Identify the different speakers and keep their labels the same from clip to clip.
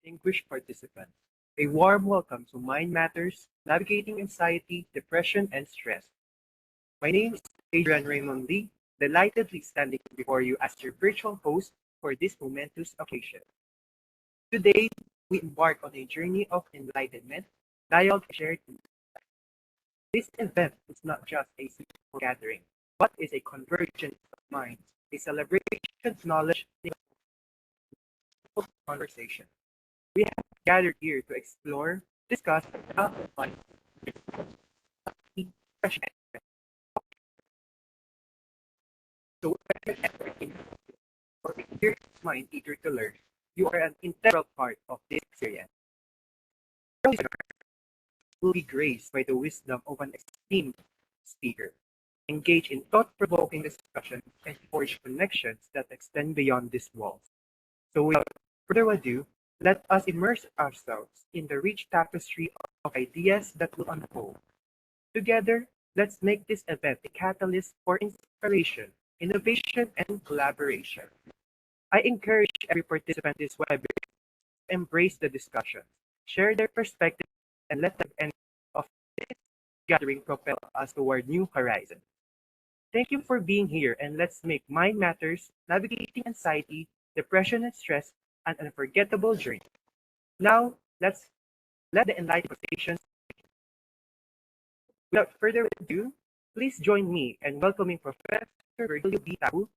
Speaker 1: distinguished participants. A warm welcome to Mind Matters, Navigating Anxiety, Depression, and Stress. My name is Adrian Raymond Lee, delightedly standing before you as your virtual host for this momentous occasion. Today, we embark on a journey of enlightenment, dialogue, and shared insight. This event is not just a simple gathering, but is a convergence of minds, a celebration of knowledge, and a conversation. We have gathered here to explore, discuss, and amplify the question. So whether in or a curious mind eager to learn, you are an integral part of this experience. Our listener will be graced by the wisdom of an esteemed speaker, engage in thought-provoking discussion, and forge connections that extend beyond these walls. So without further ado, let us immerse ourselves in the rich tapestry of ideas that will unfold. Together, let's make this event a catalyst for inspiration, innovation, and collaboration. I encourage every participant in this webinar to embrace the discussion, share their perspective, and let the end of this gathering propel us toward new horizons. Thank you for being here, and let's make Mind Matters, Navigating Anxiety, Depression, and Stress an unforgettable journey. Now, let's let the enlightened conversations. Without further ado, please join me in welcoming Professor Virgilio B. Tabu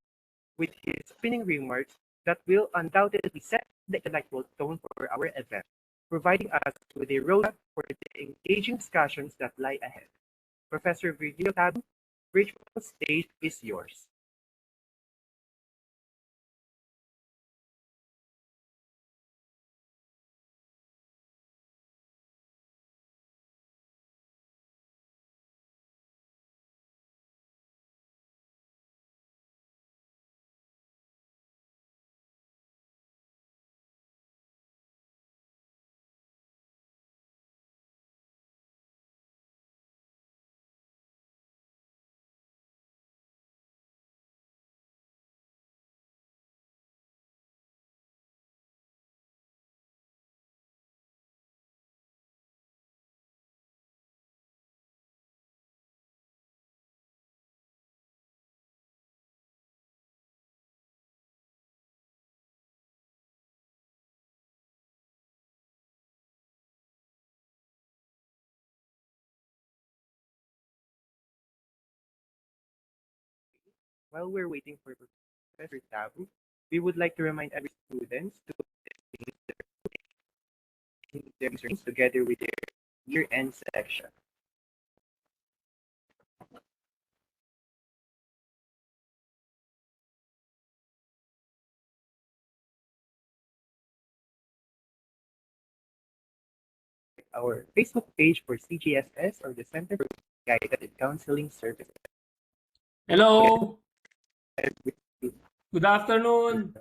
Speaker 1: with his opening remarks that will undoubtedly set the intellectual tone for our event, providing us with a roadmap for the engaging discussions that lie ahead. Professor Virgilio Tabu, virtual stage is yours. While we're waiting for Professor Tabu, we would like to remind every students to finish their research together with their year-end section. Our Facebook page for CGSS or the Center for Guided Counseling Services.
Speaker 2: Hello. Good afternoon.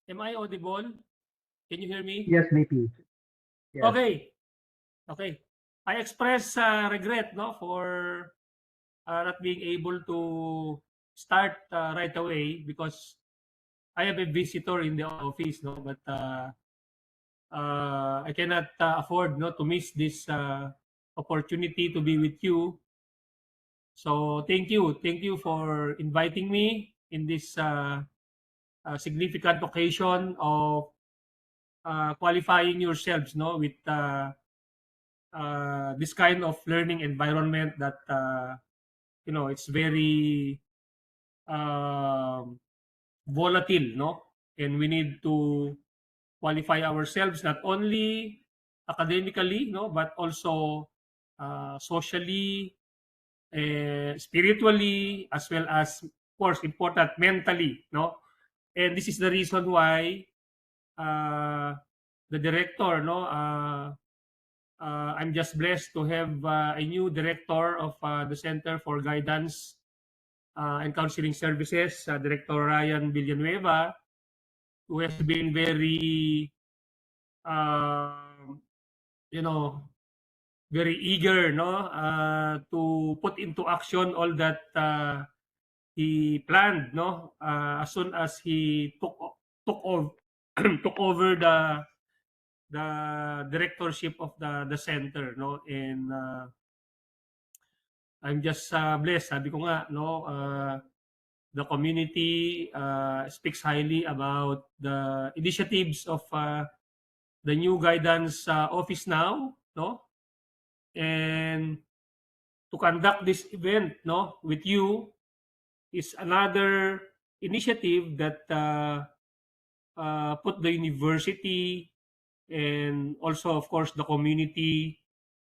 Speaker 2: Am I audible? Can you hear me?
Speaker 1: Yes, maybe. Yes.
Speaker 2: Okay. I express regret for not being able to start right away because I have a visitor in the office, but I cannot afford to miss this opportunity to be with you. So thank you for inviting me in this significant occasion of qualifying yourselves with this kind of learning environment that it's very um, volatile, and we need to qualify ourselves not only academically, but also socially, spiritually, as well as, of course, important mentally, and this is the reason why uh, the director, I'm just blessed to have a new director of the Center for Guidance and Counseling Services, Director Ryan Villanueva, who has been very, um, you know, very eager, no, to put into action all that he planned, no, as soon as he took over took over the directorship of the center, no. And I'm just blessed. Sabi ko nga, no, the community speaks highly about the initiatives of the new guidance office now, no. And to conduct this event, no, with you is another initiative that put the university and also, of course, the community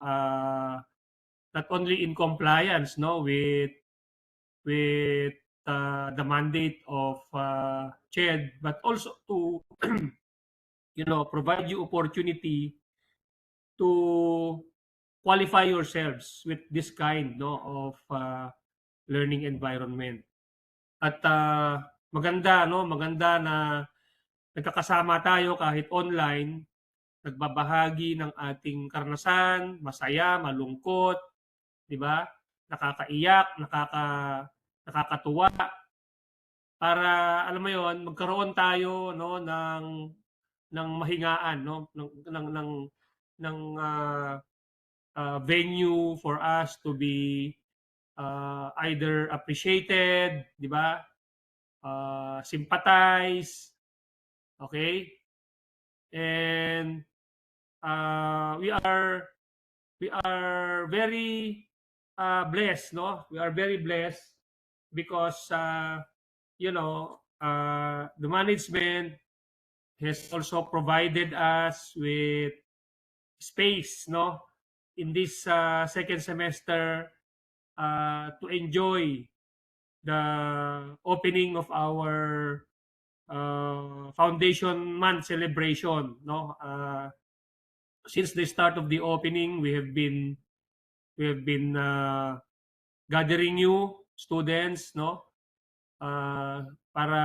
Speaker 2: uh, not only in compliance, no, with the mandate of CHED, but also to provide you opportunity to qualify yourselves with this kind, no, of learning environment. At maganda na nagkakasama tayo kahit online, nagbabahagi ng ating karanasan, masaya, malungkot, 'di ba? Nakakaiyak, nakakatuwa para alam mo 'yon, magkaroon tayo, no, ng mahingaan, no, ng venue for us to be either appreciated, 'di ba? Sympathize, okay? And we are very blessed, no? We are very blessed because the management has also provided us with space, no, in this second semester to enjoy the opening of our foundation month celebration, no. Since the start of the opening, we have been gathering you students, no, para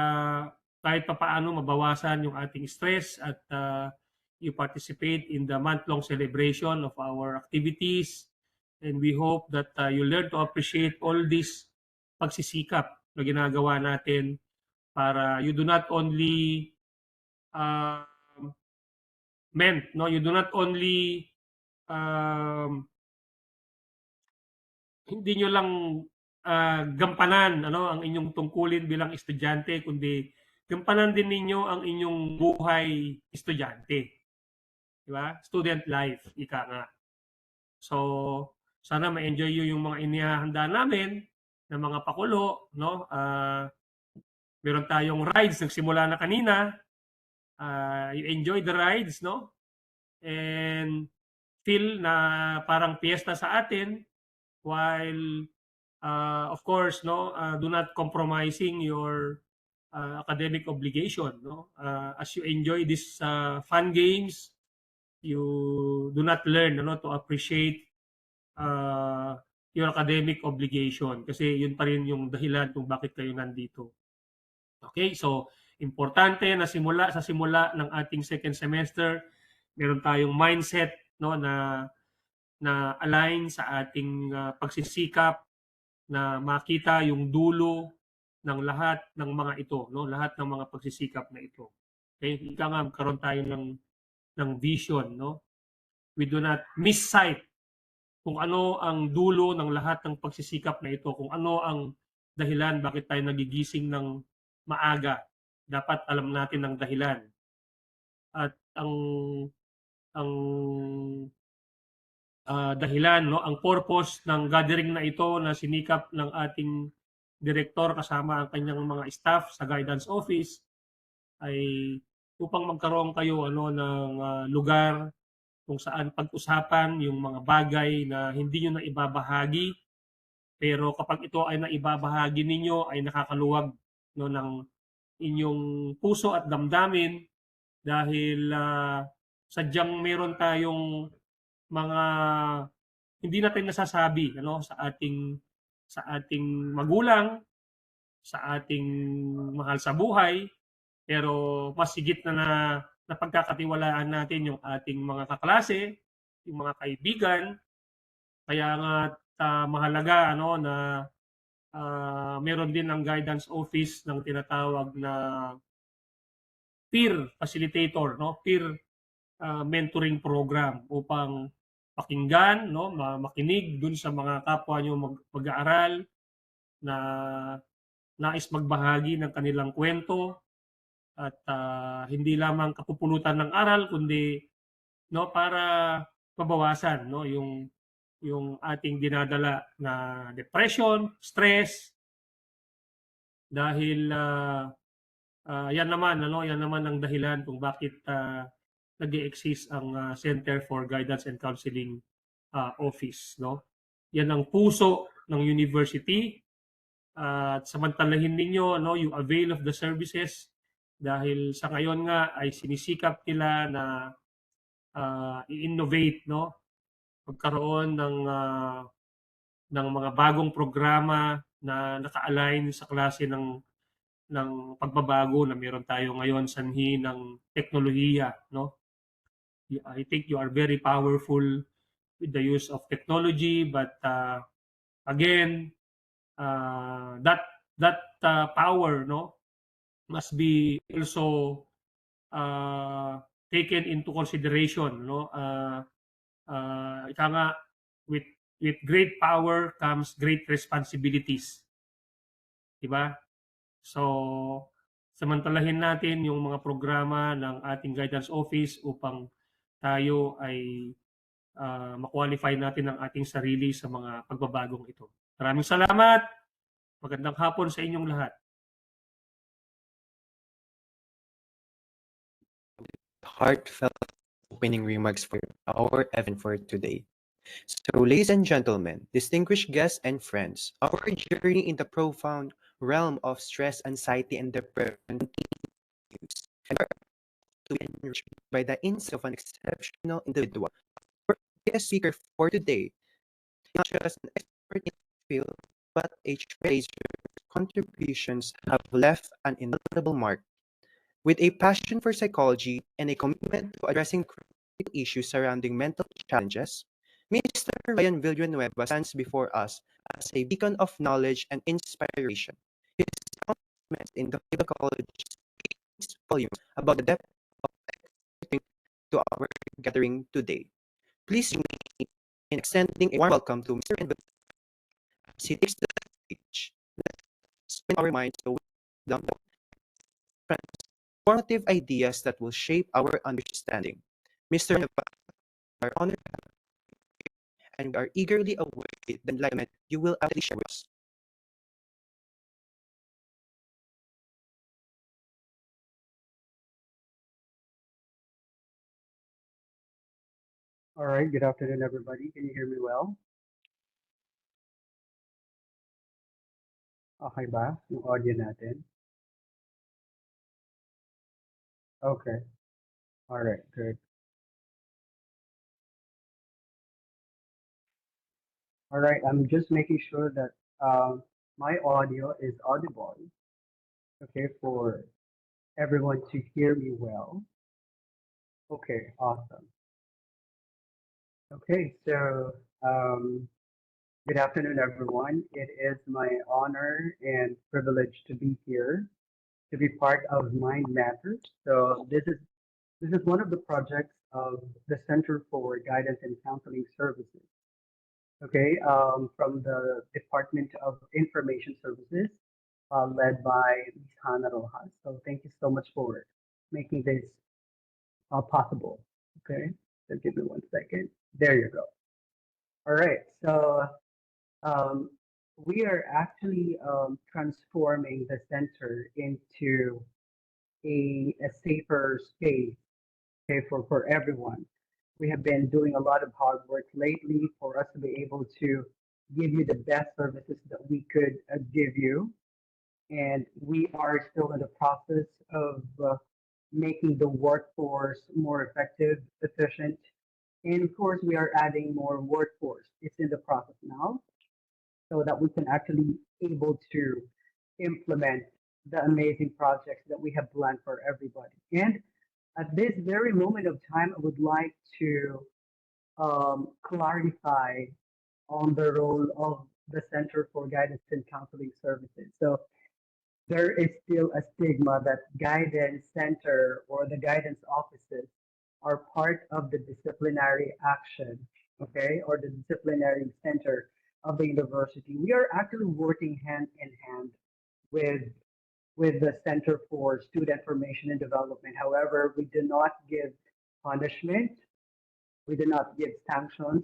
Speaker 2: kahit papaano mabawasan yung ating stress at you participate in the month-long celebration of our activities. And we hope that you learn to appreciate all this pagsisikap na ginagawa natin para you do not only you do not only hindi nyo lang gampanan ang inyong tungkulin bilang estudyante, kundi gampanan din ninyo ang inyong buhay estudyante. Di ba? Student life, ika nga. So, sana ma-enjoy nyo yung mga inihahanda namin na mga pakulo, no? Meron tayong rides, nagsimula na kanina. You enjoy the rides, no? And feel na parang fiesta sa atin while of course, no, do not compromising your academic obligation, no. As you enjoy these fun games, you do not learn, no, to appreciate your academic obligation kasi yun pa rin yung dahilan kung bakit kayo nandito. Okay, so importante na sa simula ng ating second semester, meron tayong mindset, no, na align sa ating pagsisikap na makita yung dulo ng lahat ng mga ito, no, lahat ng mga pagsisikap na ito. Okay, ika nga magkaroon tayo ng vision, no. We do not miss sight kung ano ang dulo ng lahat ng pagsisikap na ito, kung ano ang dahilan bakit tayo nagigising ng maaga. Dapat alam natin ang dahilan. At ang dahilan, no, ang purpose ng gathering na ito na sinikap ng ating direktor kasama ang kanyang mga staff sa guidance office ay upang magkaroon kayo ng lugar kung saan pag-usapan yung mga bagay na hindi nyo na ibabahagi, pero kapag ito ay naibabahagi ninyo ay nakakaluwag, no, ng inyong puso at damdamin dahil sadyang meron tayong mga hindi natin nasasabi, ano, sa ating magulang, sa ating mahal sa buhay, pero mas higit na napagkakatiwalaan natin yung ating mga kaklase, yung mga kaibigan, Kaya nga mahalaga ano na meron din ang guidance office ng tinatawag na peer facilitator, no? Peer mentoring program upang pakinggan, no? Makinig dun sa mga kapwa nyo mag-aaral na nais magbahagi ng kanilang kwento at hindi lamang kapupulutan ng aral kundi no para mabawasan no yung ating dinadala na depression, stress dahil yan naman ang dahilan kung bakit nag-exist ang Center for Guidance and Counseling Office, no? Yan ang puso ng university at samantalahin ninyo no you avail of the services dahil sa ngayon nga ay sinisikap nila na i-innovate no magkaroon ng mga bagong programa na naka-align sa klase ng pagbabago na meron tayo ngayon sanhi ng teknolohiya no. I think you are very powerful with the use of technology but again that power no must be also taken into consideration no ika nga with great power comes great responsibilities, di ba? So samantalahin natin yung mga programa ng ating guidance office upang tayo ay ma-qualify natin ang ating sarili sa mga pagbabagong ito. Maraming salamat. Magandang hapon sa inyong lahat.
Speaker 3: Heartfelt opening remarks for our event for today. So, ladies and gentlemen, distinguished guests and friends, our journey in the profound realm of stress, anxiety, and depression continues, and we are to be enriched by the insight of an exceptional individual. Our guest speaker for today, not just an expert in the field, but a trailblazer. Contributions have left an indelible mark. With a passion for psychology and a commitment to addressing critical issues surrounding mental challenges, Mr. Ryan Villanueva stands before us as a beacon of knowledge and inspiration. His accomplishments in the field of psychology speaks volumes about the depth of everything to our gathering today. Please join me in extending a warm welcome to Mr. Ryan Villanueva as he takes the stage. Let's spin our minds to wisdom, transformative ideas that will shape our understanding. Mr. Villanueva, we are honored and we are eagerly await the enlightenment you will actually share with us.
Speaker 4: All right, good afternoon, everybody. Can you hear me well? Okay ba? Yung audio natin? Okay. All right, good. All right, I'm just making sure that my audio is audible, okay, for everyone to hear me well. Okay, awesome. Okay, so good afternoon, everyone. It is my honor and privilege to be here, to be part of Mind Matters. So this is one of the projects of the Center for Guidance and Counseling Services. Okay, from the Department of Information Services, led by Ms. Hannah Rojas. So thank you so much for making this possible. Okay, so give me one second. There you go. All right, so um, we are actually transforming the center into a safer space, okay, for everyone. We have been doing a lot of hard work lately for us to be able to give you the best services that we could give you. And we are still in the process of making the workforce more effective, efficient. And of course, we are adding more workforce. It's in the process now so that we can actually able to implement the amazing projects that we have planned for everybody. And at this very moment of time, I would like to clarify on the role of the Center for Guidance and Counseling Services. So there is still a stigma that guidance center or the guidance offices are part of the disciplinary action, okay, or the disciplinary center of the university. We are actually working hand in hand with the Center for Student Formation and Development. However, we do not give punishment, we do not give sanctions.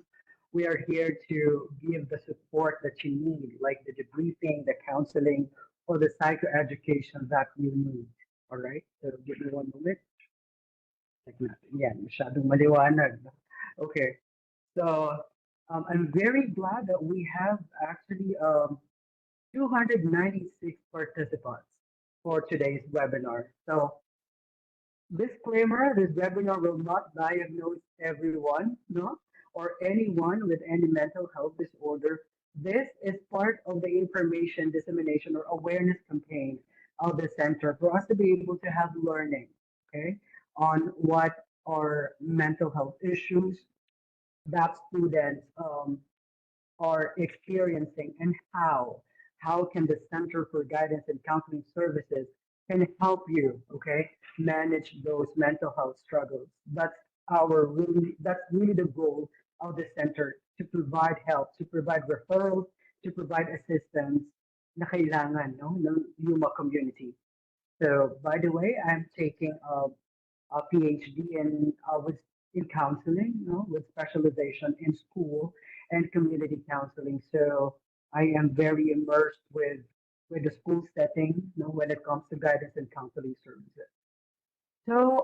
Speaker 4: We are here to give the support that you need, like the debriefing, the counseling, or the psychoeducation that you need. All right? So give me one moment. Check natin. Yan, masyadong maliwanag. Okay. So I'm very glad that we have actually 296 participants for today's webinar. So disclaimer, this webinar will not diagnose everyone, no, or anyone with any mental health disorder. This is part of the information dissemination or awareness campaign of the center for us to be able to have learning, okay, on what are mental health issues that students are experiencing and how can the Center for Guidance and Counseling Services can help you, okay, manage those mental health struggles. That's really the goal of the center, to provide help, to provide referrals, to provide assistance na kailangan, no, ng Yuma community. So by the way, I'm taking a PhD in counseling, with specialization in school and community counseling. So I am very immersed with the school setting, when it comes to guidance and counseling services. So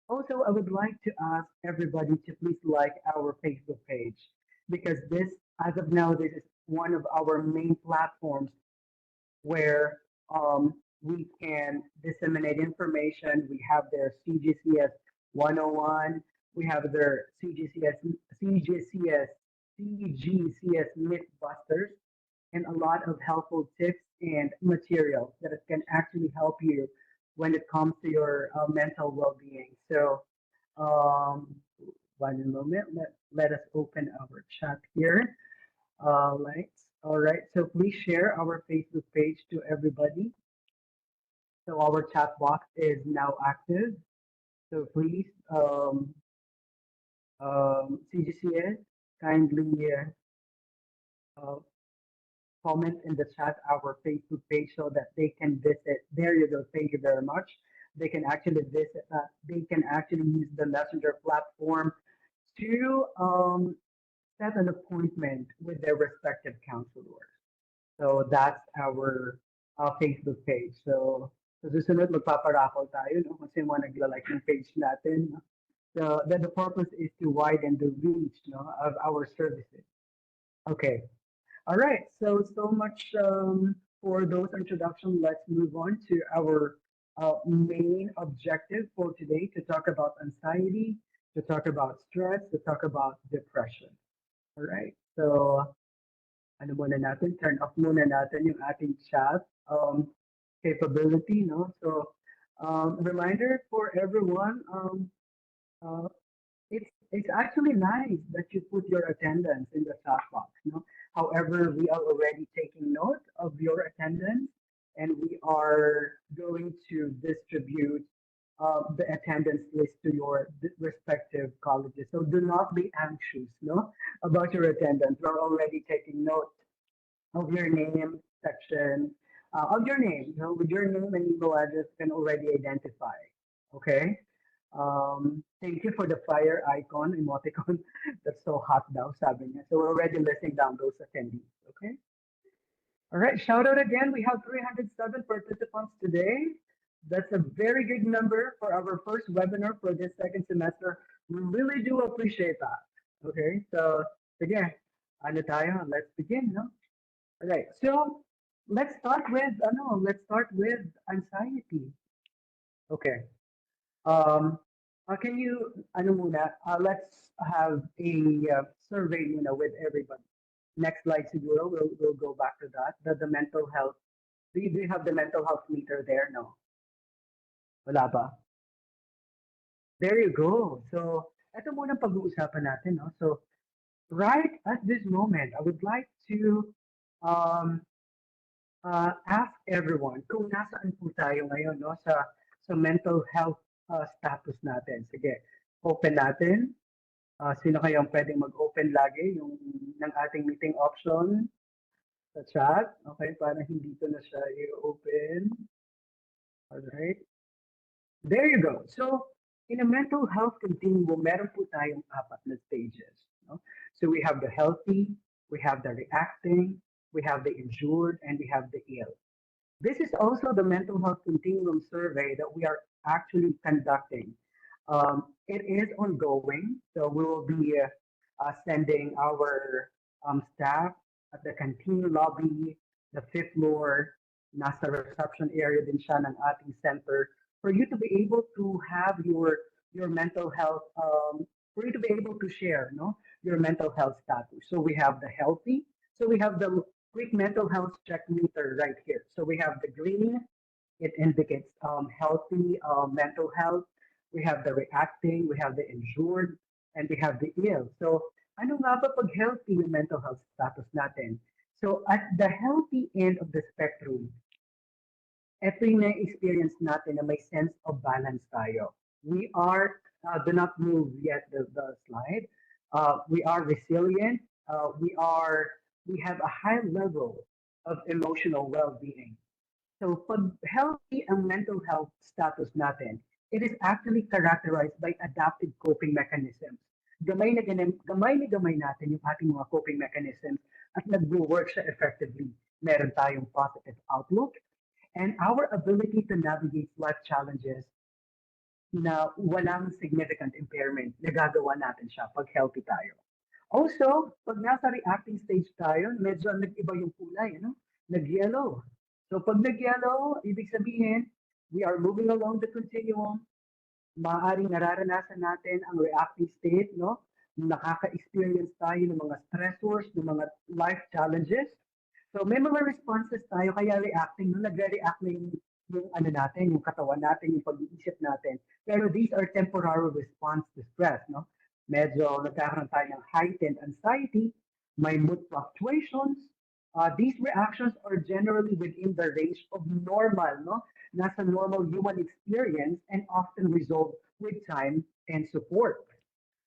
Speaker 4: also I would like to ask everybody to please like our Facebook page, because this, as of now, this is one of our main platforms where we can disseminate information. We have their CGCS 101, we have their CGCS Mythbusters, and a lot of helpful tips and materials that it can actually help you when it comes to your mental well-being. So, um, one moment, let us open our chat here. All right. So please share our Facebook page to everybody. So our chat box is now active. So please, CGCS, kindly uh, comment in the chat our Facebook page so that they can visit. There you go. Thank you very much. They can actually visit. They can actually use the Messenger platform to set an appointment with their respective counselors. So that's our Facebook page. So sa susunod, magpaparaffle tayo, no? Kasi mga nagla-like ng page natin. No? So the purpose is to widen the reach, no, of our services. Okay. All right. So much for those introductions. Let's move on to our main objective for today, to talk about anxiety, to talk about stress, to talk about depression. All right. So ano muna natin, turn off muna natin yung ating chat capability, no? So, reminder for everyone, uh, it's actually nice that you put your attendance in the chat box, no? However, we are already taking note of your attendance, and we are going to distribute the attendance list to your respective colleges. So do not be anxious, no, about your attendance. We're already taking note of your name section, of your name, with your name and email address can already identify. Okay. Thank you for the fire icon, emoticon. That's so hot now, sabi niya. So we're already listing down those attendees. Okay. All right. Shout out again. We have 307 participants today. That's a very good number for our first webinar for this second semester. We really do appreciate that. Okay. So again, ano tayo? Let's begin, no? All right. So let's start with anxiety. Okay. Can you ano muna? Let's have a survey, with everybody. Next slide, siguro. We'll go back to that. The mental health. Do you have the mental health meter there? No. Wala ba? There you go. So, ito muna pag-uusapan natin, no? So, right at this moment, I would like to um, ask everyone kung nasaan po tayo ngayon, no, sa mental health status natin. Sige, open natin. Sino kayang pwedeng mag-open lagi yung ng ating meeting option sa chat? Okay, para hindi ko na siya i-open. Alright. There you go. So, in a mental health continuum, meron po tayong apat na stages. No? So, we have the healthy, we have the reacting, we have the injured, and we have the ill. This is also the mental health continuum survey that we are actually conducting. It is ongoing, so we will be sending our staff at the canteen lobby, the fifth floor, nasa reception area din siya ng ating center, for you to be able to have your mental health, for you to be able to share, no, your mental health status. So we have the healthy, so we have the quick mental health check meter right here. So we have the green, it indicates healthy mental health. We have the reacting, we have the injured, and we have the ill. So ano nga ba pag healthy yung mental health status natin? So at the healthy end of the spectrum, ito yung na-experience natin na may sense of balance tayo. We are, do not move yet the slide. We are resilient. We have a high level of emotional well-being. So pag healthy ang mental health status natin, it is actually characterized by adaptive coping mechanisms. Gamay na gamay natin yung ating mga coping mechanisms at nag-work siya effectively. Meron tayong positive outlook, and our ability to navigate life challenges na walang significant impairment, nagagawa natin siya pag healthy tayo. Also, pag nasa reacting stage tayo, medyo nag-iba yung kulay, ano? Nag-yellow. So pag nag-yellow, ibig sabihin, we are moving along the continuum, maaaring nararanasan natin ang reacting state, no? Nakaka-experience tayo ng mga stressors, ng mga life challenges. So may mga responses tayo, kaya reacting, no? Nagre-react na yung ano natin, yung katawan natin, yung pag-iisip natin. Pero these are temporary response to stress, no? Medyo nagkakaroon tayo ng heightened anxiety, may mood fluctuations. These reactions are generally within the range of normal, no? Nasa normal human experience and often resolve with time and support.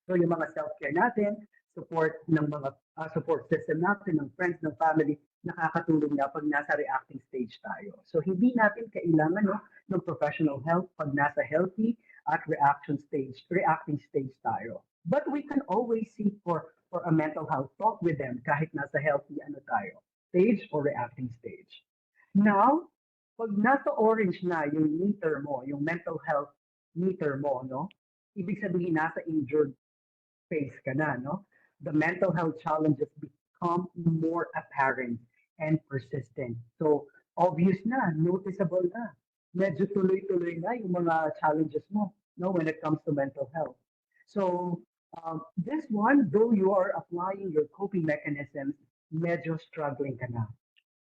Speaker 4: So yung mga self-care natin, support ng mga support system natin, ng friends, ng family, nakakatulong na pag nasa reacting stage tayo. So hindi natin kailangan, no, ng professional help pag nasa healthy at reacting stage tayo. But we can always seek for a mental health talk with them kahit nasa healthy ano tayo, stage or reacting stage. Now, pag nasa orange na yung meter mo, yung mental health meter mo, no? Ibig sabihin nasa injured phase ka na, no? The mental health challenges become more apparent and persistent. So, obvious na, noticeable na. Medyo tuloy-tuloy na yung mga challenges mo, no, when it comes to mental health. So, this one, though you are applying your coping mechanisms, medyo struggling ka na,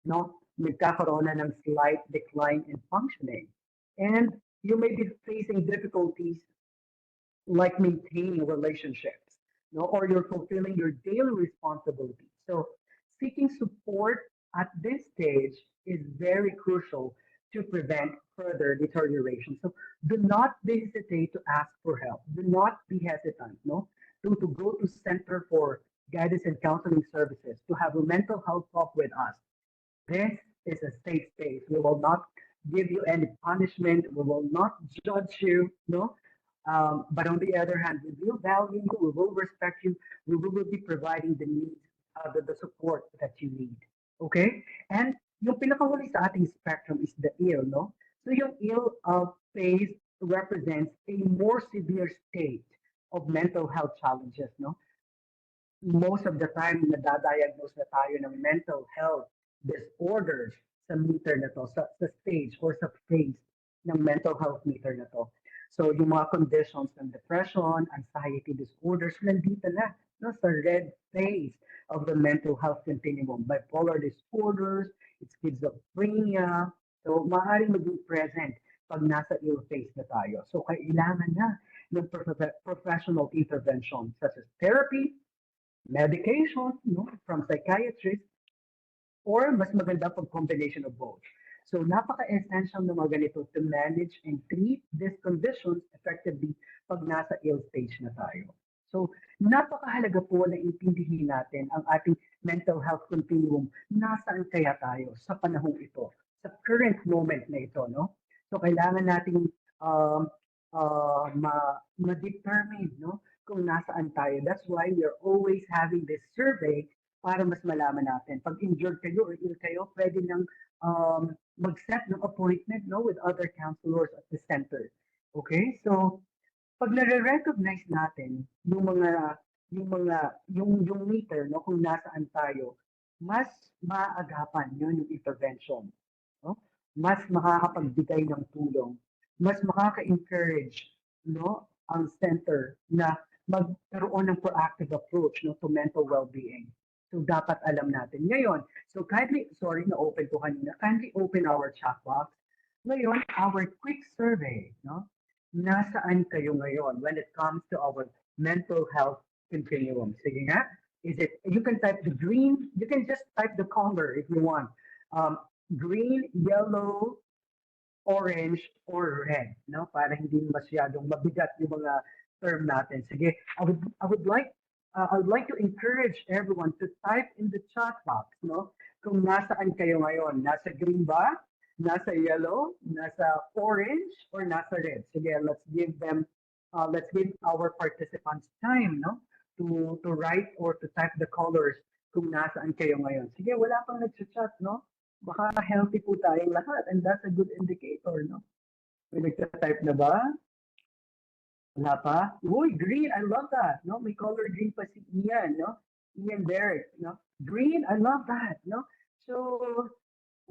Speaker 4: no? Nagkakaroon na ng slight decline in functioning. And you may be facing difficulties like maintaining relationships, no, or you're fulfilling your daily responsibilities. So seeking support at this stage is very crucial to prevent further deterioration. So do not hesitate to ask for help. Do not be hesitant, no, to go to Center for Guidance and Counseling Services to have a mental health talk with us. This is a safe space. We will not give you any punishment. We will not judge you, no. But on the other hand, we will value you, we will respect you, we will be providing the needs, the support that you need. Okay? And yung pinakahuli sa ating spectrum is the ill, no? So yung ill phase represents a more severe state of mental health challenges, no? Most of the time, nadadiagnose na tayo ng mental health disorders sa meter na to, sa stage or sa phase ng mental health meter na to. So yung mga conditions ng depression, anxiety disorders, nandito na, no, sa red phase of the mental health continuum. Bipolar disorders, schizophrenia, so maaaring maging present pag nasa ill phase na tayo. So kailangan na ng professional intervention such as therapy, medication, no, from psychiatrists, or mas maganda pag combination of both. So napaka-essential ng mga ganito to manage and treat these conditions effectively pag nasa ill stage na tayo. So napakahalaga po na intindihin natin ang ating mental health continuum. Nasaan kaya tayo sa panahong ito? Sa current moment na ito, no? So kailangan nating um, ma-determine, no? Kung nasaan tayo. That's why we are always having this survey para mas malaman natin. Pag injured kayo or ill kayo, pwede nang mag-set ng appointment, no, with other counselors at the center. Okay? So, pag nare-recognize natin yung meter, no, kung nasaan tayo, mas maagapan yun yung intervention. No? Mas makakapagbigay ng tulong. Mas makaka-encourage, no, ang center na magkaroon ng proactive approach, no, to mental well-being. So dapat alam natin. Ngayon, so kindly, sorry na open ko kanina, kindly open our chat box. Ngayon, our quick survey, no? Nasaan kayo ngayon when it comes to our mental health continuum? Sige nga, is it, you can type the green, you can just type the color if you want. Green, yellow, orange, or red, no? Para hindi masyadong mabigat yung mga term natin. Sige, I would like to encourage everyone to type in the chat box, no? Kung nasaan kayo ngayon, nasa green ba? Nasa yellow, nasa orange, or nasa red. Sige, let's give our participants time, no? To write or to type the colors kung nasaan kayo ngayon. Sige, wala pang nag-chat, no? Baka healthy po tayong lahat and that's a good indicator, no? May nagta-type na ba? Wala pa? Uy, green, I love that, no? May color green pa si Ian, no? Ian Derek, no? Green, I love that, no? So,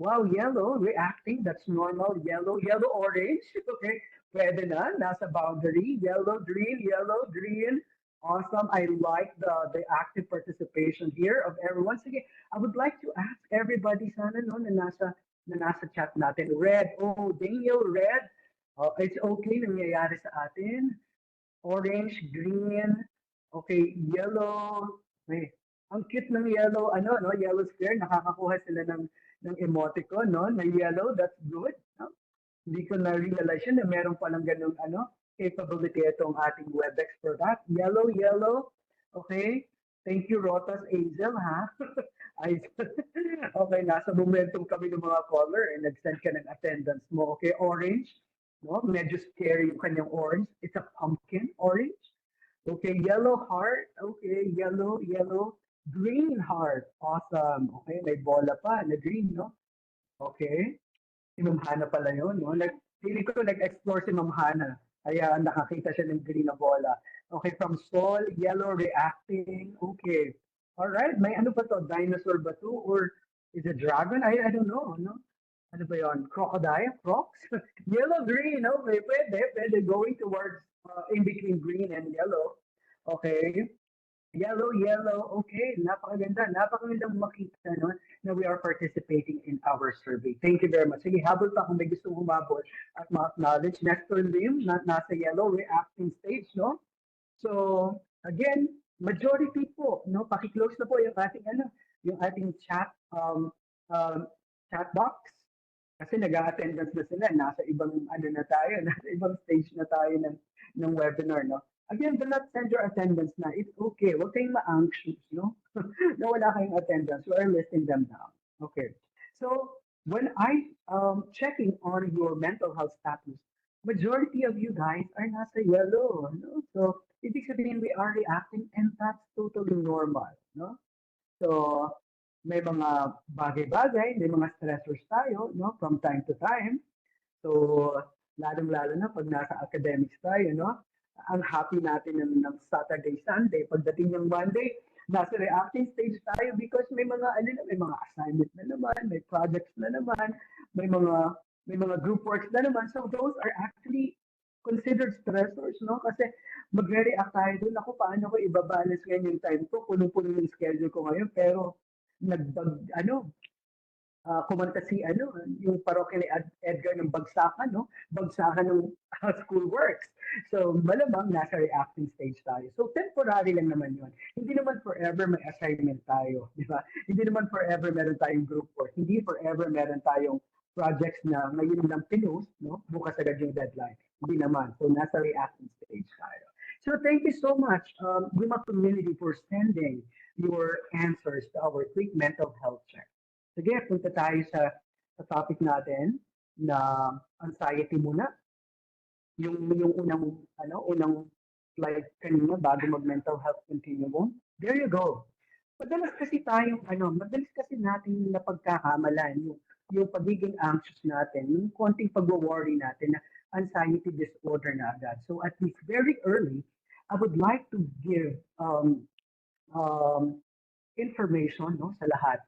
Speaker 4: wow, yellow, reacting, that's normal. Yellow, orange, okay? Pwede na, nasa boundary. Yellow, green. Awesome. I like the active participation here of everyone. Sige, I would like to ask everybody sana, no, na nasa chat natin. Red, oh, Daniel, red. It's okay, nangyayari sa atin. Orange, green, okay, yellow. Wait, ang cute ng yellow, ano, no, yellow square, nakakakuha sila ng emoticon, no, na yellow, that's good. No? Hindi ko na-realize yun na meron palang ganung, ano, capability itong ating WebEx product. Yellow, okay. Thank you, Rotas Angel, ha? Ay, okay, nasa momentum kami ng mga caller and nag-send ka ng attendance mo. Okay, orange, no? Medyo scary yung kanyang orange. It's a pumpkin orange. Okay, yellow heart. Okay, yellow. Green heart. Awesome. Okay, may bola pa na green, no? Okay. Si Ma'am Hana pala yun, no? Feeling ko nag-explore si Ma'am Hana. Kaya nakakita siya ng green na bola. Okay, from Sol, yellow reacting. Okay. All right, may ano ba to? Dinosaur ba to? Or is it dragon? I don't know, no? Ano ba yun? Crocodile? Crocs? Yellow, green. Okay, pwede. Going towards in between green and yellow. Okay. Yellow. Okay, napakagandang makita, no, na we are participating in our survey. Thank you very much. Sige, habol pa kung may gusto humabol at ma-acknowledge. Nestor Lim, nasa yellow, reacting stage, no? So, again, majority po, no? Paki-close na po yung ating chat, chat box. Kasi nag-attendance na sila, nasa ibang, nasa ibang stage na tayo ng webinar, no? Again, do not send your attendance na. It's okay. Huwag kayong ma-anxious, no? Na wala kayong attendance. We are listing them down. Okay. So, when I checking on your mental health status, majority of you guys are nasa yellow, no? So, ibig sabihin we are reacting and that's totally normal, no? So, may mga bagay-bagay, may mga stressors tayo, no? From time to time. So, lalong-lalo na pag nasa academics tayo, no? Ang happy natin ng Saturday, Sunday. Pagdating ng Monday, nasa reacting stage tayo because may mga assignment na naman, may projects na naman, may mga group works na naman. So those are actually considered stressors, no? Kasi magre-react tayo doon. Ako, paano ko ibabalance ngayon yung time ko? Punong-puno yung schedule ko ngayon, pero kumanta si ano, yung parokya ni Edgar ng bagsakan, no? Bagsakan ng school works. So, malamang nasa reacting stage tayo. So, temporary lang naman yun. Hindi naman forever may assignment tayo, di ba? Hindi naman forever meron tayong group work. Hindi forever meron tayong projects na ngayon lang pinost, no? Bukas agad yung deadline. Hindi naman. So, nasa reacting stage tayo. So, thank you so much, Guma community, for sending your answers to our quick mental health check. Sige, punta tayo sa topic natin na anxiety muna. Yung unang slide kanina bago mag-mental health continuum. There you go. Madalas kasi natin napagkakamalan yung pagiging anxious natin, yung konting pag-worry natin na anxiety disorder na agad. So at least very early, I would like to give information, no, sa lahat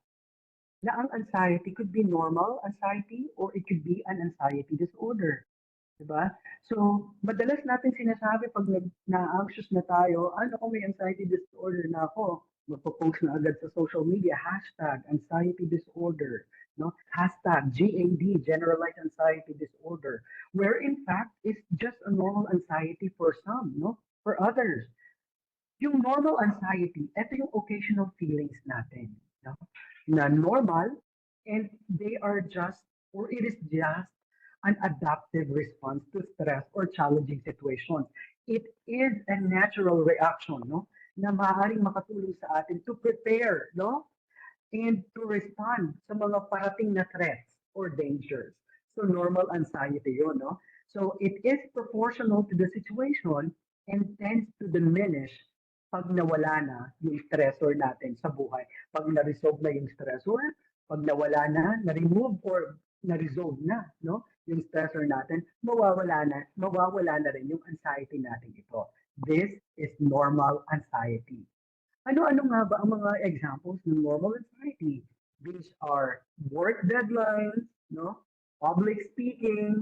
Speaker 4: na ang anxiety could be normal anxiety or it could be an anxiety disorder. Diba? So, madalas natin sinasabi pag na-anxious na tayo, ano kung may anxiety disorder na ako? Magpo-post na agad sa social media, hashtag anxiety disorder, no? Hashtag GAD, generalized anxiety disorder, where in fact, it's just a normal anxiety for some, no? For others. Yung normal anxiety, ito yung occasional feelings natin, no? Na normal, and they are just, or it is just an adaptive response to stress or challenging situations. It is a natural reaction, no? Na maaaring makatulong sa atin to prepare, no? And to respond sa mga parating na threats or dangers. So normal anxiety yun, no? So it is proportional to the situation and tends to diminish pag nawala na yung stressor natin sa buhay. Pag na-resolve na yung stressor, pag nawala na, na-remove or na-resolve na, no? Yung stressor natin, mawawala na rin yung anxiety natin ito. This is normal anxiety. Ano-ano nga ba ang mga examples ng normal anxiety? These are work deadlines, no? Public speaking,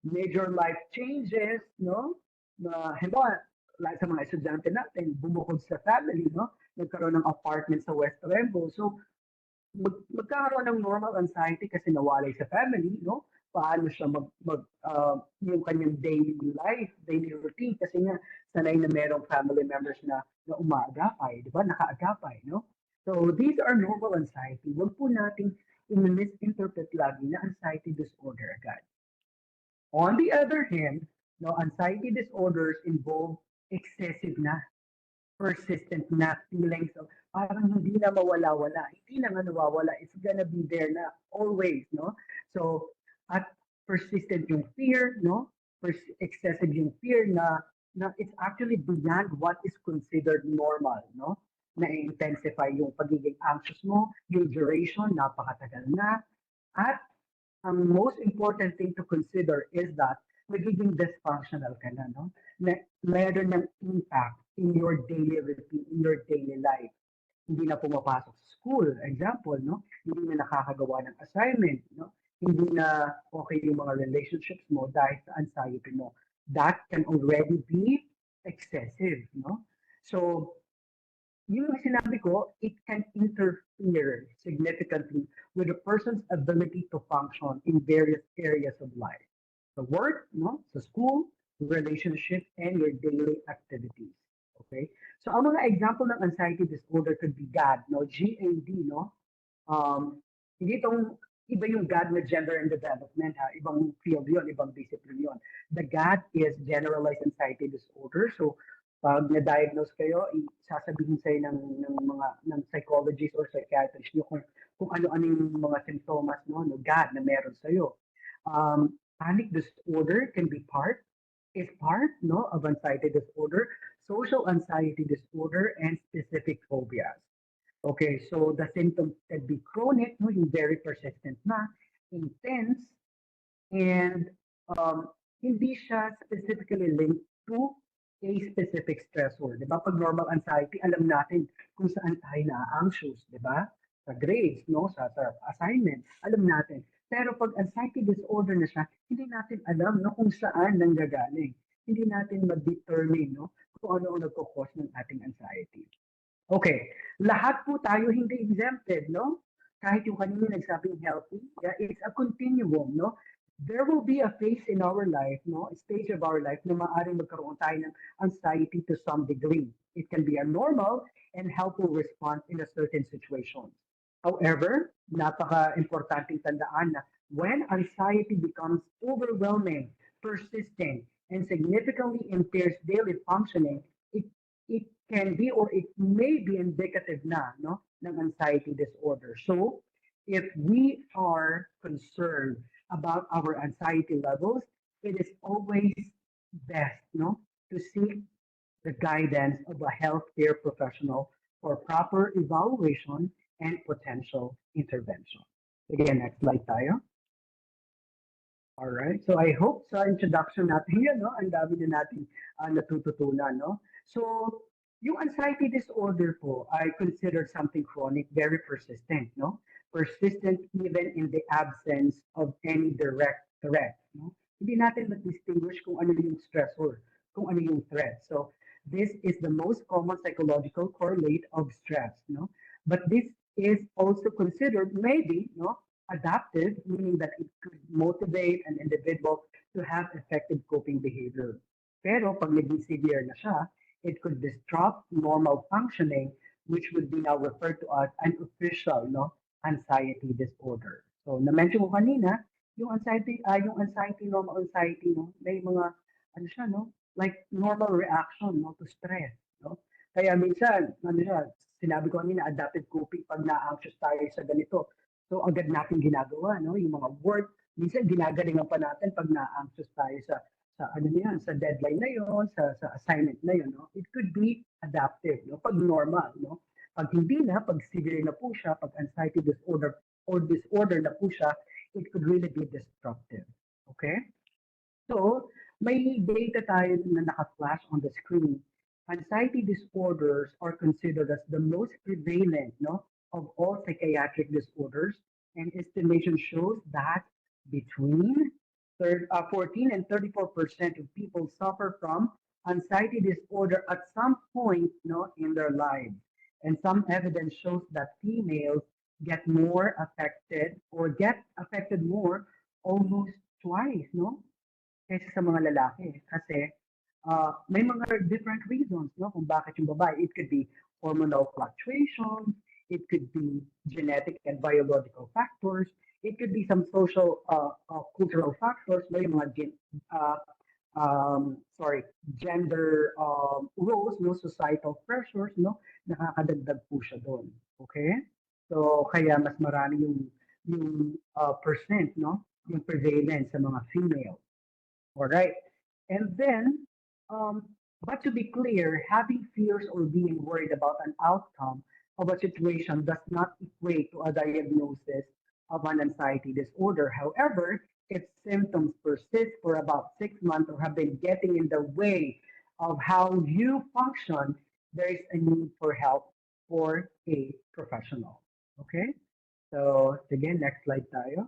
Speaker 4: major life changes, no? Na halimbawa, like sa mga estudyante natin, bumukod sa family, no? Nagkaroon ng apartment sa West Rembo. So, magkakaroon ng normal anxiety kasi nawalay sa family, no? Paano siya yung kanyang daily life, daily routine kasi nga sanay na merong family members na umaagapay, di ba? Nakaagapay, no? So these are normal anxiety. Huwag po nating i-misinterpret lagi na anxiety disorder agad. On the other hand, no, anxiety disorders involve excessive na, persistent na feelings of parang hindi na mawala-wala. Hindi na nga nawawala. It's gonna be there na always, no? So, at persistent yung fear, no? Excessive yung fear na it's actually beyond what is considered normal, no? Na-intensify yung pagiging anxious mo, yung duration, napakatagal na. At ang most important thing to consider is that nagiging dysfunctional ka na, no? Meron ng impact in your daily routine, in your daily life. Hindi na pumapasok sa school, example, no? Hindi na nakakagawa ng assignment, no? Hindi na okay yung mga relationships mo dahil sa anxiety mo. That can already be excessive, no? So, yung sinabi ko, it can interfere significantly with a person's ability to function in various areas of life. The work, no? Sa school, relationship, and your daily activities. Okay? So, ang mga example ng anxiety disorder could be GAD, no? GAD, no? Hindi itong iba yung GAD na gender and development, ha? Ibang field yun, ibang discipline yun. The GAD is generalized anxiety disorder. So, pag na-diagnose kayo, sasabihin sa'yo ng psychologist or psychiatrist nyo kung ano-ano yung mga symptoms, no, GAD na meron sa'yo. Panic disorder can be is part, no, of anxiety disorder, social anxiety disorder, and specific phobias. Okay, so the symptoms can be chronic, no, yung very persistent na, intense, and hindi siya specifically linked to a specific stressor. Di ba? Pag normal anxiety, alam natin kung saan tayo na-anxious, di ba? Sa grades, no? Sa assignment, alam natin. Pero pag anxiety disorder na siya, hindi natin alam, no, kung saan nanggagaling. Hindi natin ma-determine, no, kung ano ang nagkakos ng ating anxiety. Okay, lahat po tayo hindi exempted, no? kahit yung kanina nagsabing healthy, yeah, it's a continuum, no? There will be a phase in our life, no? A stage of our life na maaaring magkaroon tayo ng anxiety to some degree. It can be a normal and helpful response in a certain situation. However, napaka-importanting tandaan na when anxiety becomes overwhelming, persistent, and significantly impairs daily functioning, it it can be or it may be indicative na no ng anxiety disorder. So, if we are concerned about our anxiety levels, it is always best no to seek the guidance of a healthcare professional for proper evaluation and potential intervention. Again, next slide tayo. All right. So I hope sa introduction natin yan, no? Ang dami na natin natututunan, no? So, yung anxiety disorder po, I consider something chronic, very persistent, no? Persistent even in the absence of any direct threat, no? Hindi natin ma-distinguish kung ano yung stressor, kung ano yung threat. So, this is the most common psychological correlate of stress, no? But this is also considered maybe, no? Adaptive, meaning that it could motivate an individual to have effective coping behavior. Pero pag naging severe na siya, it could disrupt normal functioning, which would be now referred to as an official no, anxiety disorder. So, na-mention ko kanina, normal anxiety, no, may mga, ano siya, no, like normal reaction, no, to stress, no. Kaya minsan, ano siya, sinabi ko kanina, adaptive coping pag na-anxious tayo sa ganito. So agad natin ginagawa, no? Yung mga work, minsan ginagalingan pa natin pag na-anxious tayo sa ano yan, sa deadline na yon, sa assignment na yon, no? It could be adaptive, no? Pag normal, no? Pag hindi na, pag severe na po siya, pag anxiety disorder or disorder na po siya, it could really be destructive. Okay? So, may data tayo na naka-flash on the screen. Anxiety disorders are considered as the most prevalent no, of all psychiatric disorders, and estimation shows that between 14 and 34% of people suffer from anxiety disorder at some point no, in their lives. And some evidence shows that females get more affected or get affected more almost twice, no? Kaysa sa mga lalaki. Kasi may mga different reasons no, kung bakit yung babae. It could be hormonal fluctuations, it could be genetic and biological factors, it could be some social, cultural factors, may mga gender roles, no, societal pressures, no, nakakadagdag po siya doon. Okay? So, kaya mas marami yung percent, no, yung prevalence sa mga female. All right. And then, but to be clear, having fears or being worried about an outcome of a situation does not equate to a diagnosis of an anxiety disorder. However, if symptoms persist for about 6 months or have been getting in the way of how you function, there is a need for help for a professional. Okay? So, again, next slide tayo.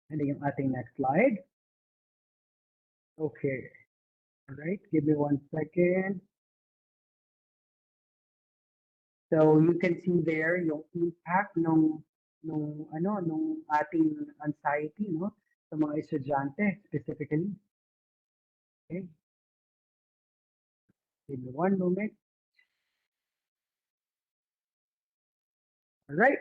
Speaker 4: And then yung ating next slide. Okay. All right. Give me 1 second. So you can see there yung impact nung ating anxiety no sa mga estudyante specifically. Okay. Give me 1 moment. All right.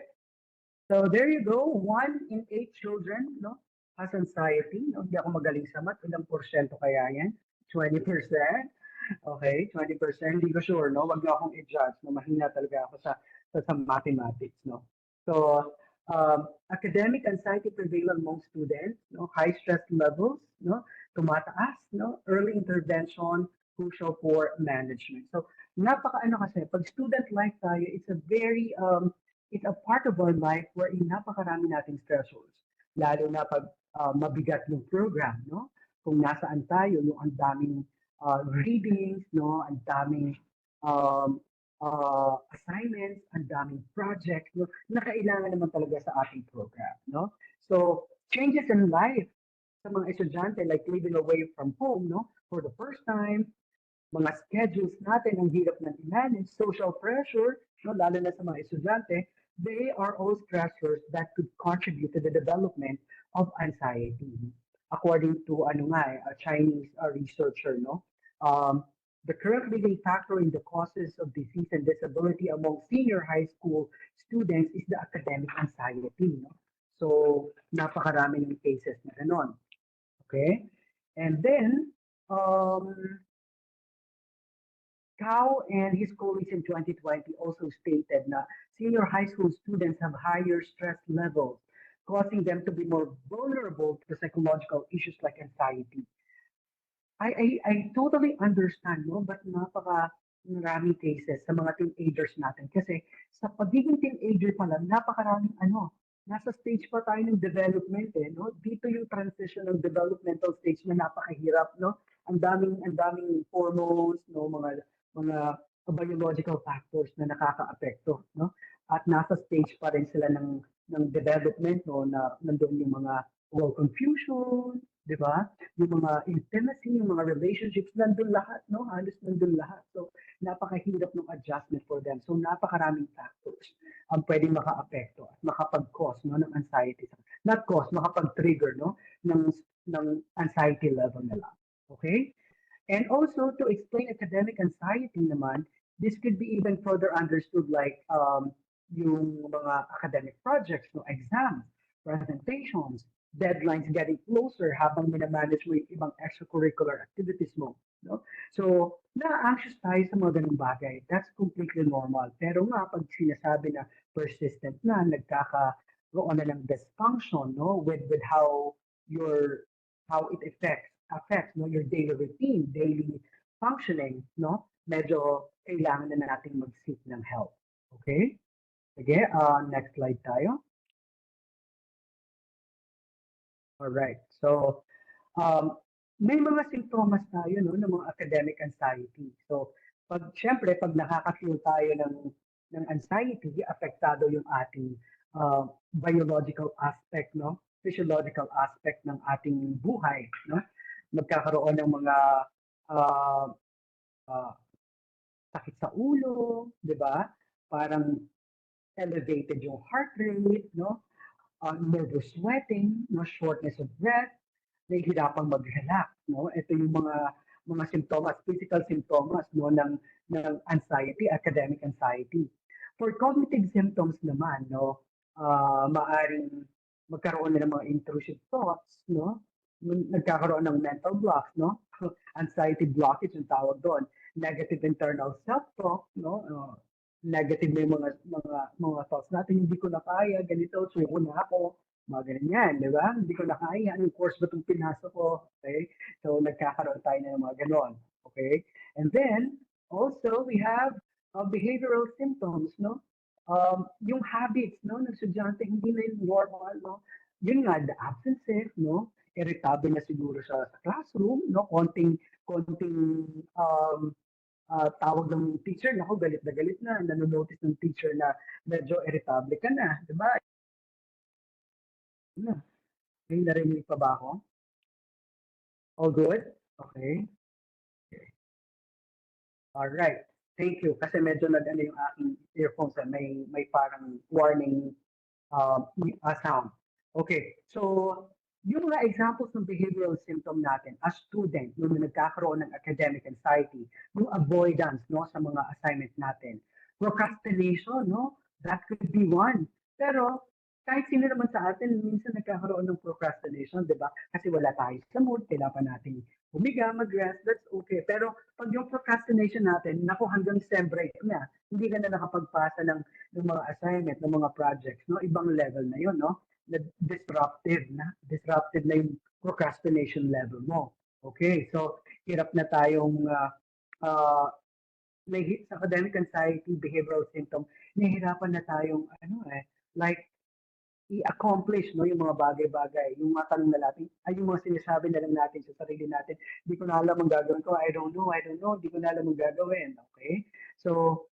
Speaker 4: So there you go. 1 in 8 children no has anxiety. No? Hindi ako magaling sa math. Ilang porsyento kaya yan? 20%. Okay, 20%. Hindi ko sure, no? Wag niyo akong i-judge. No? Mahina talaga ako sa mathematics, no? So, academic anxiety prevail among students, no? High stress levels, no? Tumataas, no? Early intervention, crucial for management. So, napaka-ano kasi, pag student life tayo, it's a very, it's a part of our life where napakarami nating stressors. Lalo na pag mabigat yung program, no? Kung nasaan tayo, yung ang daming readings, no, ang daming assignments, ang daming projects, no, na kailangan naman talaga sa ating program, no. So changes in life sa mga estudyante, like living away from home, no, for the first time, mga schedules natin ang hirap na i-manage, social pressure, no, lalo na sa mga estudyante, they are all stressors that could contribute to the development of anxiety. According to ano nga, a Chinese researcher, no? Um, the current leading factor in the causes of disease and disability among senior high school students is the academic anxiety. No? So, napakarami ng cases na ganon. Okay? And then, um, Cao and his colleagues in 2020 also stated that senior high school students have higher stress levels, causing them to be more vulnerable to psychological issues like anxiety. I totally understand, no? But napaka maraming cases sa mga teenagers natin. Kasi sa pagiging teenager pa lang, napakaraming ano, nasa stage pa tayo ng development eh, no? Dito yung transition ng developmental stage na napakahirap, no? Ang daming hormones, no? Mga biological factors na nakakaapekto, no? At nasa stage pa rin sila ng development, no? Na nandoon yung mga well, confusion, di ba? Yung mga intimacy, yung mga relationships, nandun lahat, no? Halos nandun lahat. So, napakahirap ng adjustment for them. So, napakaraming factors ang pwedeng maka-apekto at makapag-cause no, ng anxiety. Not cause, makapag-trigger no, ng anxiety level nila. Okay? And also, to explain academic anxiety naman, this could be even further understood like yung mga academic projects, no, exams, presentations, deadlines getting closer habang minamanage mo yung ibang extracurricular activities mo. No? So, na-anxious tayo sa mga ganung bagay. That's completely normal. Pero nga, pag sinasabi na persistent na, nagkakaroon na ng dysfunction no? with how it affects no? Your daily routine, daily functioning, no? Medyo kailangan na nating mag-seek ng help. Okay? Sige, next slide tayo. Alright. So, may mga simptomas tayo no, ng mga academic anxiety. So, syempre, pag nakaka-feel tayo ng anxiety, apektado yung ating biological aspect, no? Physiological aspect ng ating buhay. No? Magkakaroon ng mga uh, uh, sakit sa ulo, di ba? Parang elevated yung heart rate, no? Nervous sweating, no? Shortness of breath, nahihirapang mag-relax, no? Ito yung mga simptomas, physical symptoms no ng anxiety, academic anxiety. For cognitive symptoms naman, no, maaring magkaroon na ng mga intrusive thoughts, no? Nagkakaroon ng mental blocks, no? Anxiety blockage yung tawag doon. Negative internal self-talk, no? Negative na yung mga thoughts natin, hindi ko na kaya, ganito, suko na ako, mga ganyan, di ba? Hindi ko na kaya, anong course ba itong pinasok ko? Okay? So, nagkakaroon tayo ng mga ganon. Okay? And then, also, we have behavioral symptoms, no? Yung habits, no? Ng estudyante, hindi na yung normal, no? Yun nga, the absences, no? Irritable na siguro sa classroom, no? Konting tawag ng teacher, nako galit na, nanonotice ng teacher na medyo irritable ka na, di ba? May narinig pa ba ako? All good? Okay. All right. Thank you. Kasi medyo nag-ano yung aking earphones, may parang warning sound. Okay. So, yung mga examples ng behavioral symptom natin as student, yung nagkakaroon ng academic anxiety, yung avoidance no, sa mga assignments natin, procrastination, no? That could be one. Pero kahit sino naman sa atin, minsan nagkakaroon ng procrastination, di ba? Kasi wala tayo sa mood, kailangan natin humiga, mag-rest, that's okay. Pero pag yung procrastination natin, naku, hanggang sem break na, hindi ka na nakapagpasa ng mga assignment, ng mga projects, no? Ibang level na yun, no? Na disruptive na yung procrastination level mo. Okay, so hirap na tayong sa academic anxiety, behavioral symptom, nahihirapan na tayong like i-accomplish no yung mga bagay-bagay, yung mga tanong na natin, ay yung mga sinasabi na lang natin sa sarili natin, hindi ko na alam ang gagawin ko, I don't know, hindi ko na alam ang gagawin, okay? So,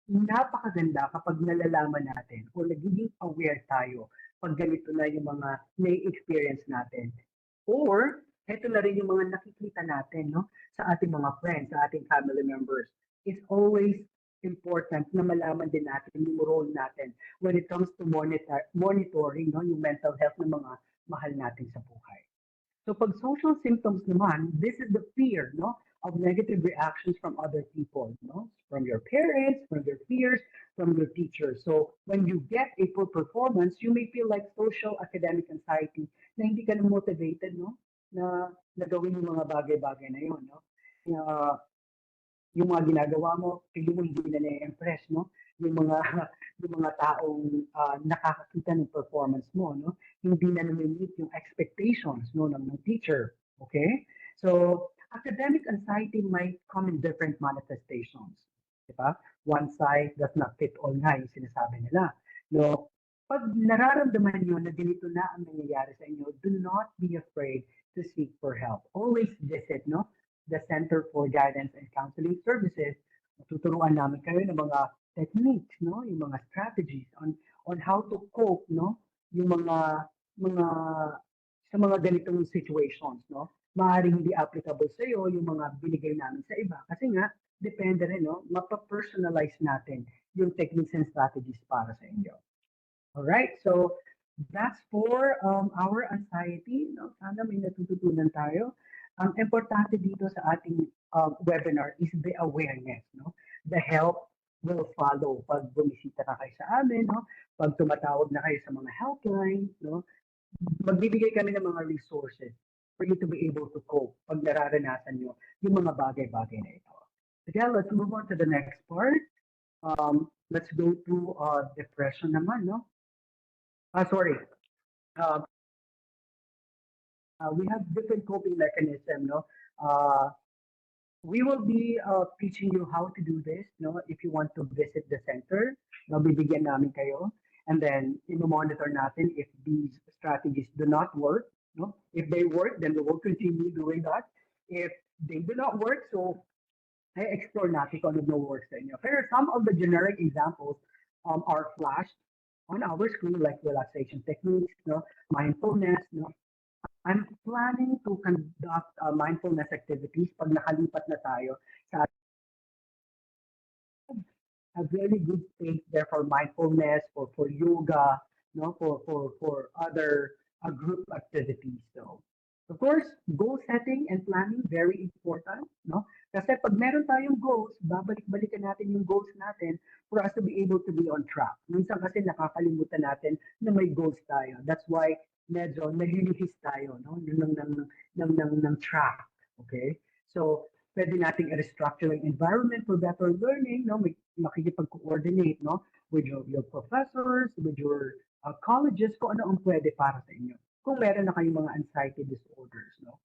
Speaker 4: napakaganda kapag nalalaman natin o nagiging aware tayo pag ganito na yung mga na-experience natin. Or, eto na rin yung mga nakikita natin no, sa ating mga friends, sa ating family members. It's always important na malaman din natin yung role natin when it comes to monitoring, no, yung mental health ng mga mahal natin sa buhay. So pag social symptoms naman, this is the fear, no, of negative reactions from other people, no, from your parents, from your peers, from your teachers. So when you get a poor performance, you may feel like social academic anxiety na hindi ka na motivated, no, na gawin yung mga bagay-bagay na yun, no. Na yung mga ginagawa mo, feeling mo hindi na na-impress, no? Yung mga yung mga taong nakakakita ng performance mo, no? Hindi na na-meet yung expectations, no, ng teacher. Okay? So, academic anxiety might come in different manifestations. Diba? One size does not fit all nga yung sinasabi nila. No? Pag nararamdaman nyo na ganito na ang nangyayari sa inyo, do not be afraid to seek for help. Always visit, no, the Center for Guidance and Counseling Services. Tuturuan namin kayo ng mga techniques, no, yung mga strategies on how to cope, no, yung mga sa mga ganitong situations, no. Maaaring hindi applicable sa iyo yung mga binigay namin sa iba kasi nga depende rin, no, mapa-personalize natin yung techniques and strategies para sa inyo. All right, so that's for our anxiety. No? Sana may natututunan tayo. Ang importante dito sa ating webinar is the awareness. No? The help will follow pag bumisita na kayo sa amin, no? Pag tumatawag na kayo sa mga helpline, no? Magbibigay kami ng mga resources for you to be able to cope pag nararanasan nyo yung mga bagay-bagay na ito. Again, let's move on to the next part. Let's go to depression naman, no? Sorry. Uh, we have different coping mechanism, no? We will be teaching you how to do this, no? If you want to visit the center, no, bibigyan namin kayo. And then, monitor natin if these strategies do not work, no? If they work, then we will continue doing that. If they do not work, so explore natin kung ano works sa inyo. Pero some of the generic examples are flashed on our screen, like relaxation techniques, no, mindfulness, no. I'm planning to conduct mindfulness activities pag nakalipat na tayo sa a very good space there for mindfulness, for yoga, no, for other group activities. So, of course, goal setting and planning very important, no? Kasi pag meron tayong goals, babalik-balikan natin yung goals natin for us to be able to be on track. Minsan kasi nakakalimutan natin na may goals tayo. That's why medyo nalilihis tayo, no? Ng track. Okay? So, pwede nating i-restructure yung environment for better learning, no? Makikipag-coordinate, no? With your professors, with your colleges, kung ano ang pwede para sa inyo. Kung meron na kayong mga anxiety disorders, no?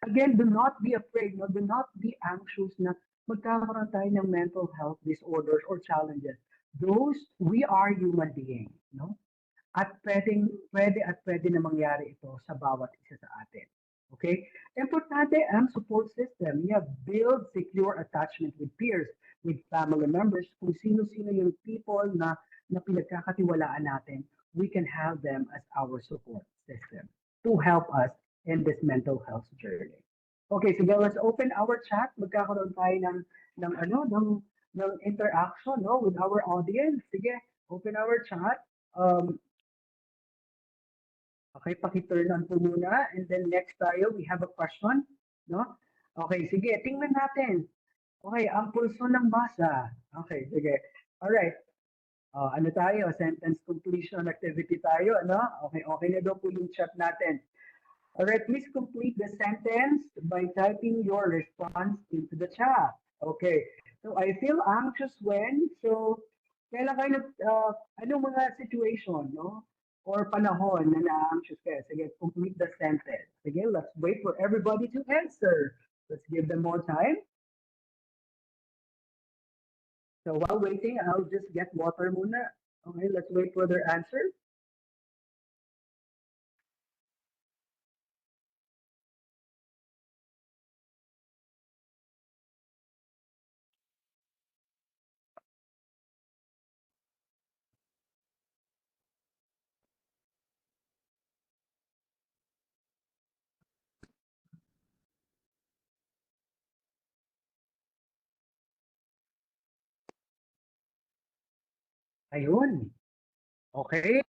Speaker 4: Again, do not be afraid, no? Do not be anxious na magkakaroon tayo ng mental health disorders or challenges. Those, we are human beings, no? At pwede na mangyari ito sa bawat isa sa atin. Okay? Importante ang support system. You have build secure attachment with peers, with family members, kung sino-sino yung people na pinagkakatiwalaan natin, we can have them as our support system to help us in this mental health journey. Okay, so now let's open our chat. Magkakaroon tayo ng interaction, no, with our audience. Sige, open our chat. Okay, paki-turn on po muna. And then next tayo, we have a question. No? Okay, sige, tingnan natin. Okay, ang pulso ng masa. Okay, sige. Alright. Ano tayo? Sentence completion activity tayo. Ano? Okay, okay na daw po yung chat natin. Alright, please complete the sentence by typing your response into the chat. Okay, so I feel anxious when, so kailan kayo anong mga situation, no? Or panahon na na-anxious kayo. Sige, complete the sentence. Sige, let's wait for everybody to answer. Let's give them more time. So while waiting, I'll just get water muna. Okay, let's wait for their answer. Ayun. Okay.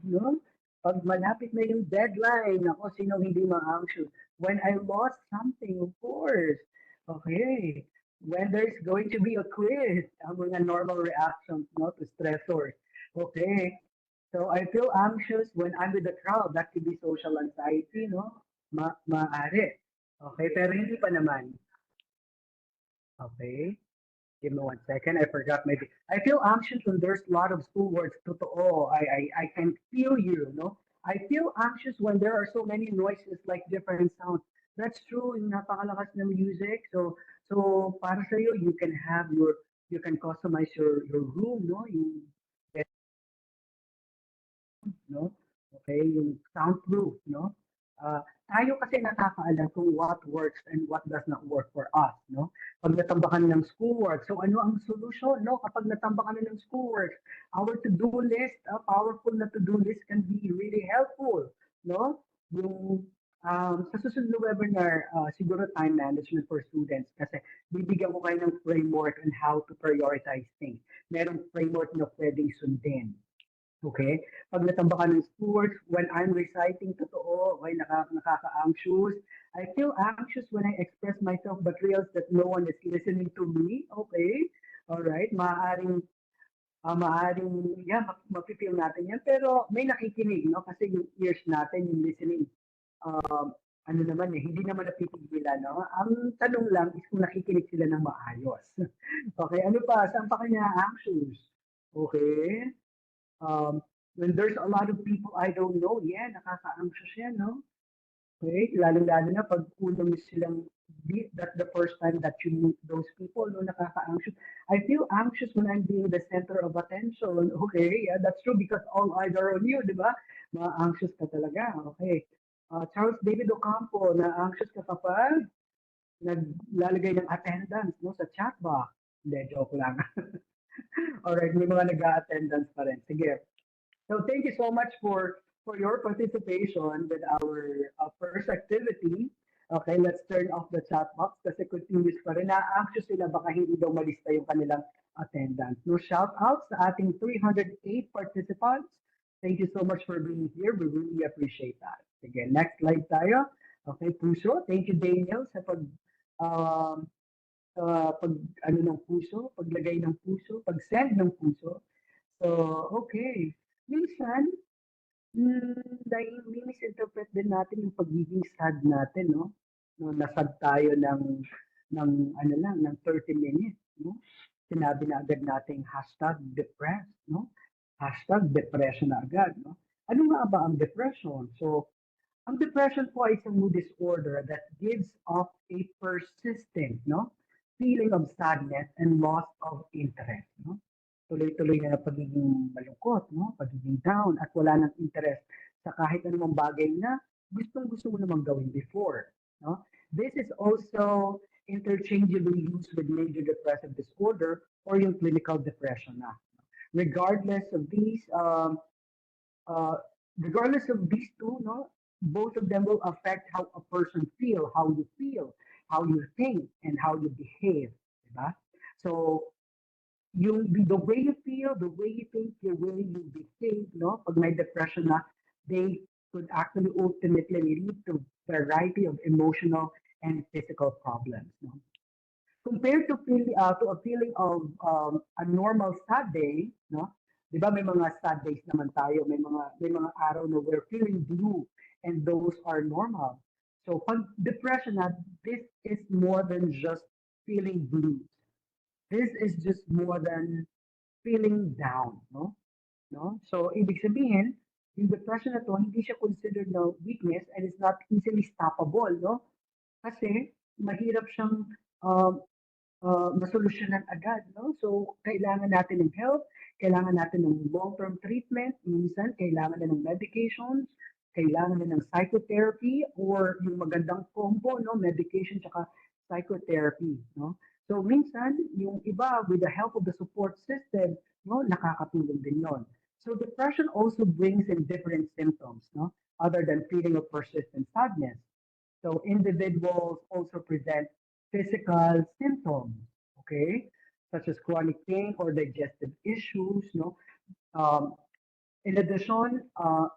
Speaker 4: No? Pag malapit na yung deadline, ako, sino hindi ma-anxious? When I lost something, of course. Okay. When there's going to be a quiz, ang mga normal reactions, no, to stressors. Okay. So I feel anxious when I'm with the crowd. That could be social anxiety, no? Maaari. Okay, pero hindi pa naman. Okay. Give me 1 second. I forgot maybe. I feel anxious when there's a lot of school words. Totoo. I can feel you, no? I feel anxious when there are so many noises like different sounds. That's true. Yung napakalakas ng music. So para sa iyo, you can customize your room, no? Yung no? Okay, yung soundproof, no? Tayo kasi nakakaalam kung what works and what does not work for us, no? Pag natambakan ng schoolwork, so ano ang solution, no? Kapag natambakan na ng schoolwork, our to-do list, a powerful na to-do list can be really helpful, no? Yung sa susunod na webinar, siguro time management for students kasi bibigyan ko kayo ng framework on how to prioritize things. Merong framework na pwedeng sundin. Okay? Pag natambakan ng schoolwork, when I'm reciting totoo, okay, nakaka-anxious. I feel anxious when I express myself but realize that no one is listening to me. Okay? Alright? Maaaring, yeah, mapipil natin yan. Pero may nakikinig, no? Kasi yung ears natin, yung listening, um, ano naman eh, hindi naman napipigilan, no? Ang tanong lang is kung nakikinig sila ng maayos. Okay, ano pa? Saan pa kanya anxious? Okay? Um, when there's a lot of people I don't know, yeah, nakaka-anxious yan, no? Okay, lalo-lalo na pag unang silang that's the first time that you meet those people, no, nakaka-anxious. I feel anxious when I'm being the center of attention. Okay, yeah, that's true because all eyes are on you, di ba? Ma-anxious ka talaga, okay. Charles David Ocampo, na-anxious ka kapag naglalagay ng attendance, no, sa chat box. Hindi, joke lang. Alright, may mga nag-attendance pa rin. Sige. So thank you so much for your participation with our first activity. Okay, let's turn off the chat box kasi continuous pa rin. Na-anxious sila baka hindi daw malista yung kanilang attendance. No shout outs sa ating 308 participants. Thank you so much for being here. We really appreciate that. Again, next slide tayo. Okay, puso. Thank you, Daniel, sa um, pag ano ng puso, paglagay ng puso, pag-send ng puso. So, okay. Minsan, nami-misinterpret din natin yung pagiging sad natin, no? No, nasad tayo ng ano lang, ng 30 minutes, no? Sinabi na agad nating hashtag depressed, no? Hashtag depression na agad, no? Ano nga ba ang depression? So, ang depression po ay isang mood disorder that gives off a persistent, no? Feeling of sadness and loss of interest, no? Tuloy-tuloy na pagiging malungkot, no? Pagiging down at wala ng interest sa kahit anumang bagay na gustong-gusto mo namang gawin before, no? This is also interchangeably used with major depressive disorder or yung clinical depression na. Regardless of these, uh, regardless of these two, no, both of them will affect how a person feel, how you think, and how you behave, diba? So, the way you feel, the way you think, the way you behave, no, pag may depression na, they could actually ultimately lead to variety of emotional and physical problems, no. Compared to a feeling of a normal sad day, no? 'Di ba may mga sad days naman tayo, may mga araw na we're feeling blue and those are normal. So pag depression na, this is more than just feeling blue. This is just more than feeling down, no? No? So ibig sabihin, yung depression na to, hindi siya considered na weakness and it's not easily stoppable, no? Kasi mahirap siyang um, masolusyonan agad, no? So, kailangan natin ng help, kailangan natin ng long-term treatment, minsan kailangan na ng medications, kailangan na ng psychotherapy or yung magandang combo, no? Medication tsaka psychotherapy, no? So, minsan, yung iba, with the help of the support system, no, nakakatulong din yon. So, depression also brings in different symptoms, no? Other than feeling of persistent sadness. So individuals also present physical symptoms. Okay? such as chronic pain or digestive issues, no? Um, in addition,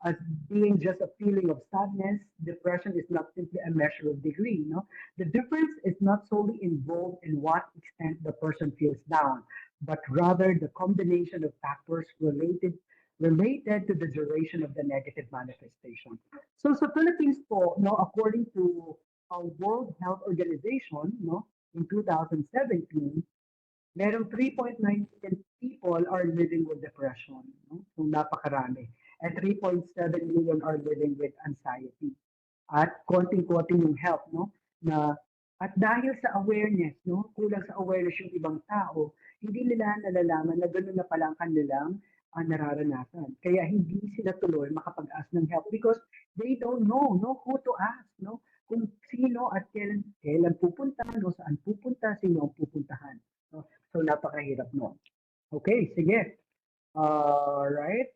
Speaker 4: as being just a feeling of sadness, depression is not simply a measure of degree. No, the difference is not solely involved in what extent the person feels down, but rather the combination of factors related to the duration of the negative manifestation. So sa Philippines po, no, according to a World Health Organization, no, in 2017, merong 3.9 million people are living with depression. No? So napakarami. And 3.7 million are living with anxiety. At konting-konting yung help, no? Na at dahil sa awareness, no, kulang sa awareness yung ibang tao, hindi nila nalalaman na gano'n na pala ang kanilang nararanasan. Kaya hindi sila tuloy makapag-ask ng help because they don't know, no, who to ask, no? Kung sino at kailan pupunta, no, saan pupunta, sino ang pupuntahan. No? So napakahirap no. Okay, sige. Right.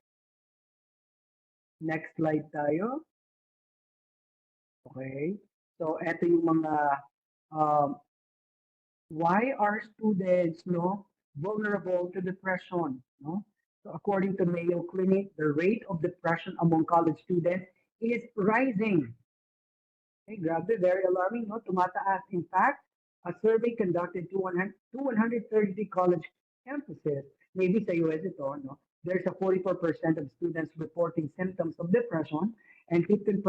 Speaker 4: Next slide tayo. Okay. So ito yung mga why are students no vulnerable to depression, no? So according to Mayo Clinic, the rate of depression among college students is rising. Okay, grabe, very alarming, no? Tumataas. In fact, a survey conducted to 130 college campuses, maybe sa US ito, no? There's a 44% of students reporting symptoms of depression and 15%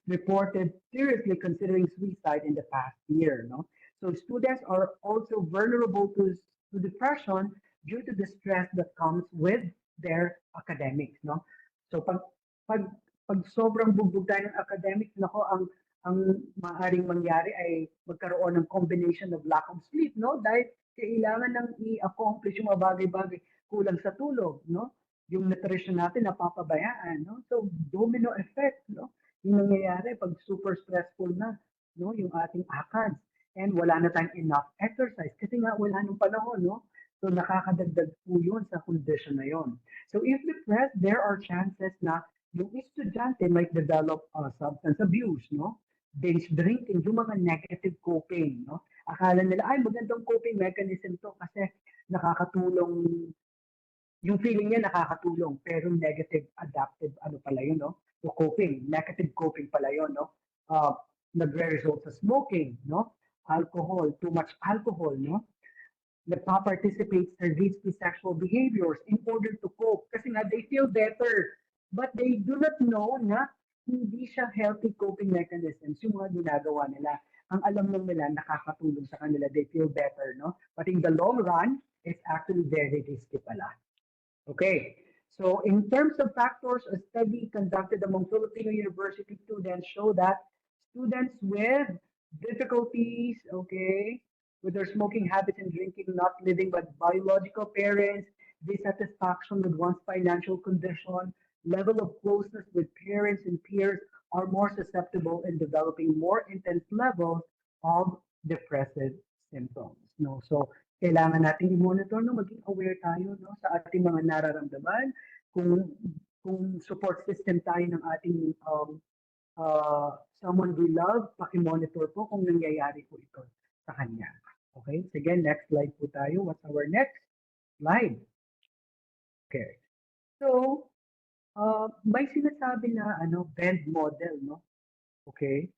Speaker 4: reported seriously considering suicide in the past year, no? So students are also vulnerable to depression due to the stress that comes with their academics, no? So pag pag sobrang bugbog tayo ng academics, nako, ang maaaring mangyari ay magkaroon ng combination of lack of sleep, no? Dahil kailangan nang i-accomplish yung mga bagay-bagay, kulang sa tulog, no? Yung nutrition natin napapabayaan, no? So domino effect, no? Yung nangyayari pag super stressful na, no? Yung ating ACADS and wala na tayong enough exercise kasi nga wala nung panahon, no? So nakakadagdag po yun sa condition na yun. So if depressed, there are chances na yung estudyante might develop substance abuse, no? Binge drinking, yung mga negative coping, no? Akala nila, ay, magandang coping mechanism to kasi nakakatulong, yung feeling niya nakakatulong, pero negative adaptive, ano pala yun, no? So coping, negative coping pala yun, no? Nagre-result sa smoking, no? Alcohol, too much alcohol, no? Nagpa-participate sa risky sexual behaviors in order to cope kasi nga they feel better but they do not know na hindi siya healthy coping mechanisms yung mga ginagawa nila. Ang alam lang nila nakakatulong sa kanila, they feel better, no? But in the long run, it's actually very risky pala. Okay, so in terms of factors, a study conducted among Filipino university students show that students with difficulties, okay, with their smoking habits and drinking, not living with biological parents, dissatisfaction with one's financial condition, level of closeness with parents and peers are more susceptible in developing more intense levels of depressive symptoms. No? So, kailangan natin i-monitor, no? Maging aware tayo, no? Sa ating mga nararamdaman, kung support system tayo ng ating someone we love, paki-monitor po kung nangyayari po ito sa kanya. Okay, so again, next slide po tayo. What's our next slide? Okay. So, may sinasabi na bend model, no? Okay.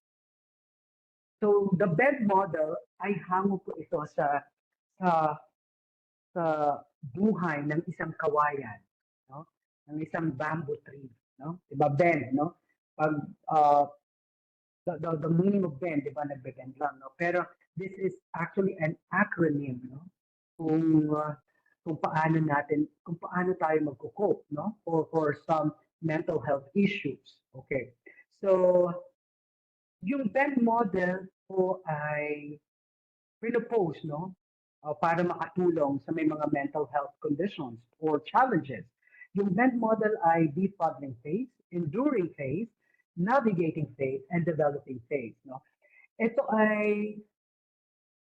Speaker 4: So, the bend model ay hango po ito sa buhay ng isang kawayan, no? Ng isang bamboo tree, no? Diba bend, no? Pag the meaning of bend, diba, nagbe-bend lang, no? Pero this is actually an acronym, no? Kung paano tayo magko-cope, no? For some mental health issues. Okay. So, yung bend model po ay pinopose, no? Para makatulong sa may mga mental health conditions or challenges. Yung bend model ay befuddling phase, enduring phase, navigating phase, and developing phase, no? Ito ay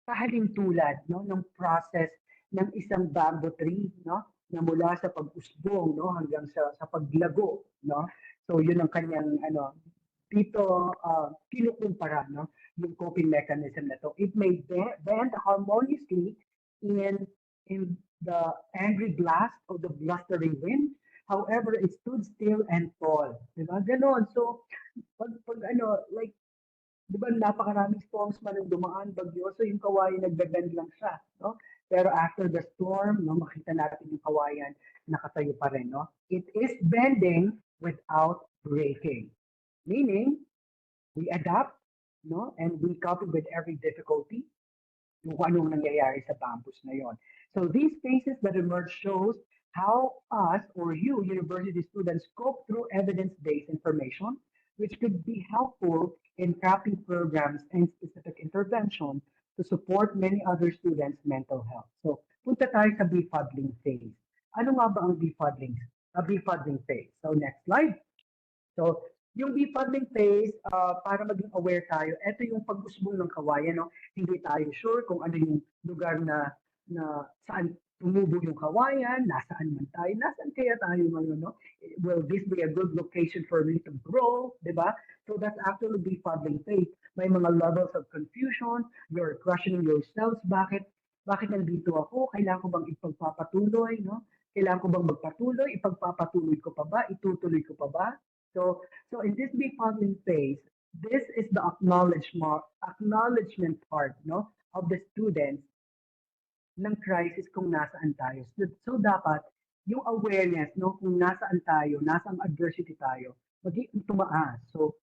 Speaker 4: kahalintulad, no, ng process ng isang bamboo tree, no, na mula sa pag-usbong, no, hanggang sa paglago, no. So yun ang kanyang dito kinukumpara, no, yung coping mechanism na to. It may bend harmoniously in in the angry blast of the blustering wind. However, it stood still and tall. Diba? Ganon. So, pag ano, like, di ba napakaraming storms man ang dumaan, bagyo, so yung kawayan nagbe-bend lang siya, no? Pero after the storm, no, makita natin yung kawayan nakatayo pa rin, no? It is bending without breaking. Meaning, we adapt, no? And we cope with every difficulty yung kung anong nangyayari sa campus na yon. So these cases that emerge shows how us or you, university students, cope through evidence-based information, which could be helpful in crafting programs and specific intervention to support many other students' mental health. So punta tayo sa befuddling phase. Ano nga ba ang befuddling? A befuddling phase. So next slide. So, yung befuddling phase, para maging aware tayo, ito yung pag-usbong ng kawayan, no? Hindi tayo sure kung ano yung lugar na saan tumubo yung kawayan, nasaan man tayo, nasaan kaya tayo ngayon, no? Will this be a good location for me to grow, di ba? So that's actually befuddling phase. May mga levels of confusion, you're questioning yourselves, bakit nandito ako? Kailangan ko bang ipagpapatuloy, no? Kailangan ko bang magpatuloy? Ipagpapatuloy ko pa ba? Itutuloy ko pa ba? So in this befuddling phase, this is the acknowledgement part, no, of the students ng crisis kung nasaan tayo. So dapat yung awareness, no, kung nasaan tayo, nasang adversity tayo, maging tumaas. So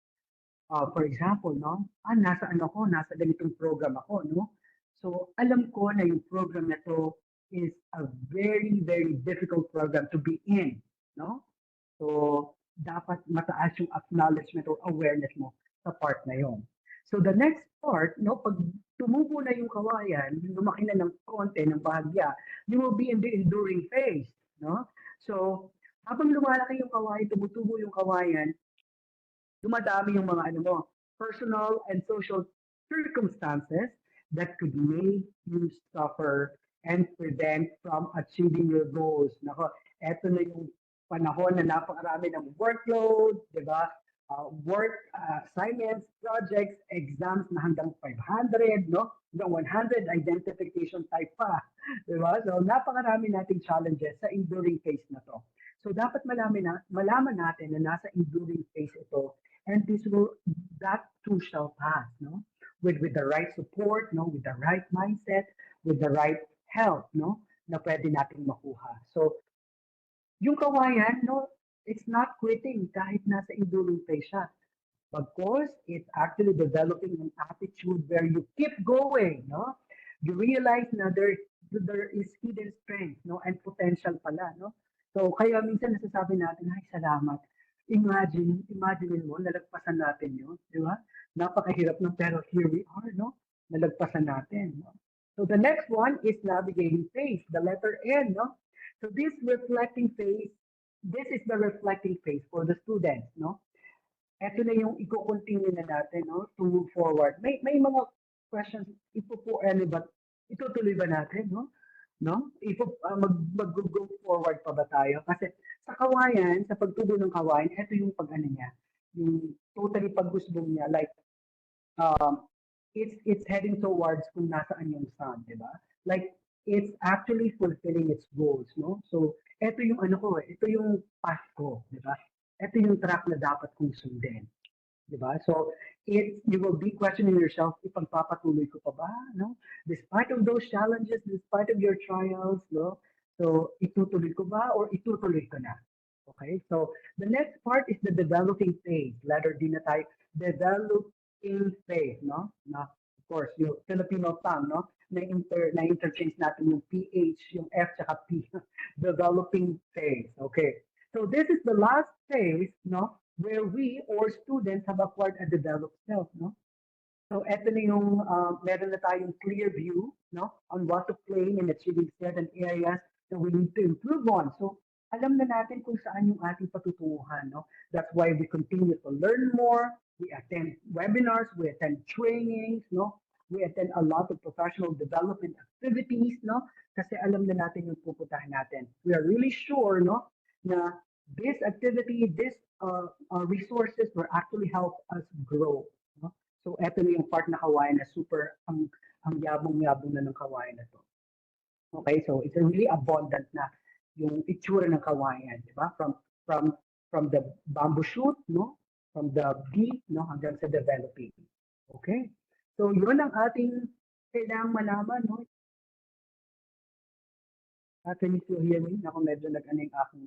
Speaker 4: for example, no, nasaan ako, nasa ganitong program ako, no. So alam ko na yung program na to is a very, very difficult program to be in, no. So, dapat mataas yung acknowledgement or awareness mo sa part na yon. So, the next part, no, pag tumubo na yung kawayan, lumaki na ng konti, ng bahagya, you will be in the enduring phase, no? So, habang lumalaki yung kawayan, tumutubo yung kawayan, dumadami yung mga ano mo, personal and social circumstances that could make you suffer and prevent from achieving your goals. Nako, eto na yung panahon na napakarami ng workload, di ba? Work assignments, projects, exams na hanggang 500, no? Hanggang 100 identification type pa, di ba? So napakarami nating challenges sa enduring phase na to. So dapat malaman natin na nasa enduring phase ito, and that too shall pass, no? With the right support, no? With the right mindset, with the right help, no? Na pwede nating makuha. So yung kawayan, no, it's not quitting kahit nasa enduring phase siya. Because it's actually developing an attitude where you keep going, no? You realize na there is hidden strength, no, and potential pala, no? So kaya minsan nasasabi natin, ay salamat. Imagine mo, nalagpasan natin yun, di ba? Napakahirap ng pero here we are, no? Nalagpasan natin, no? So the next one is navigating phase, the letter N, no? So this is the reflecting phase for the students, no? Ito na yung i-continue na natin, no? To move forward. May mga questions, itutuloy ba natin, no? No? Mag-go forward pa ba tayo? Kasi sa kawayan, sa pagtubo ng kawayan, ito yung pag-ano niya, yung totally pag-usbong niya, like, it's heading towards kung nasaan yung sun, di ba? Like, it's actually fulfilling its goals, no? So, ito yung ano ko, ito yung path ko, di ba? Ito yung track na dapat kong sundin, di ba? So, you will be questioning yourself, ipagpapatuloy ko pa ba, no? Despite of those challenges, despite of your trials, no? So, itutuloy ko ba or itutuloy ko na? Okay, so the next part is the developing phase. Letter D na tayo, developing phase, no? Na, of course, yung Filipino tongue, no? Na-interchange natin yung PH, yung F, tsaka P. Developing phase, okay. So this is the last phase, no? Where we or students have acquired a developed self, no? So eto na yung meron na tayong clear view, no? On what to claim in achieving certain areas that we need to improve on. So alam na natin kung saan yung ating patutunguhan, no? That's why we continue to learn more. We attend webinars, we attend trainings, no? We attend a lot of professional development activities, no? Kasi alam na natin yung pupuntahan natin. We are really sure, no? Na this activity, this resources will actually help us grow, no? So eto na yung part na kawayan na super ang yabong-yabong na ng kawayan na to. Okay, so it's a really abundant na yung itsura ng kawayan, di ba? From the bamboo shoot, no? From the bee, no? Hanggang sa developing. Okay? So yun ang ating kailangang malaman, no? Can you still hear me? Ako medyo nag-ano yung aking,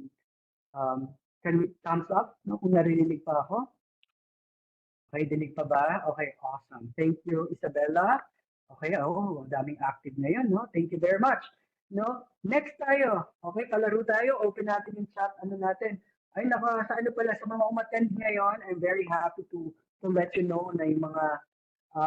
Speaker 4: can we thumbs up, no? Kung naririnig pa ako. Okay, dinig pa ba? Okay, awesome. Thank you, Isabella. Okay, oh, daming active ngayon, no? Thank you very much. No? Next tayo. Okay, kalaro tayo. Open natin yung chat. Ano natin? Ay, naka, sa ano pala, sa mga umattend ngayon, I'm very happy to let you know na yung mga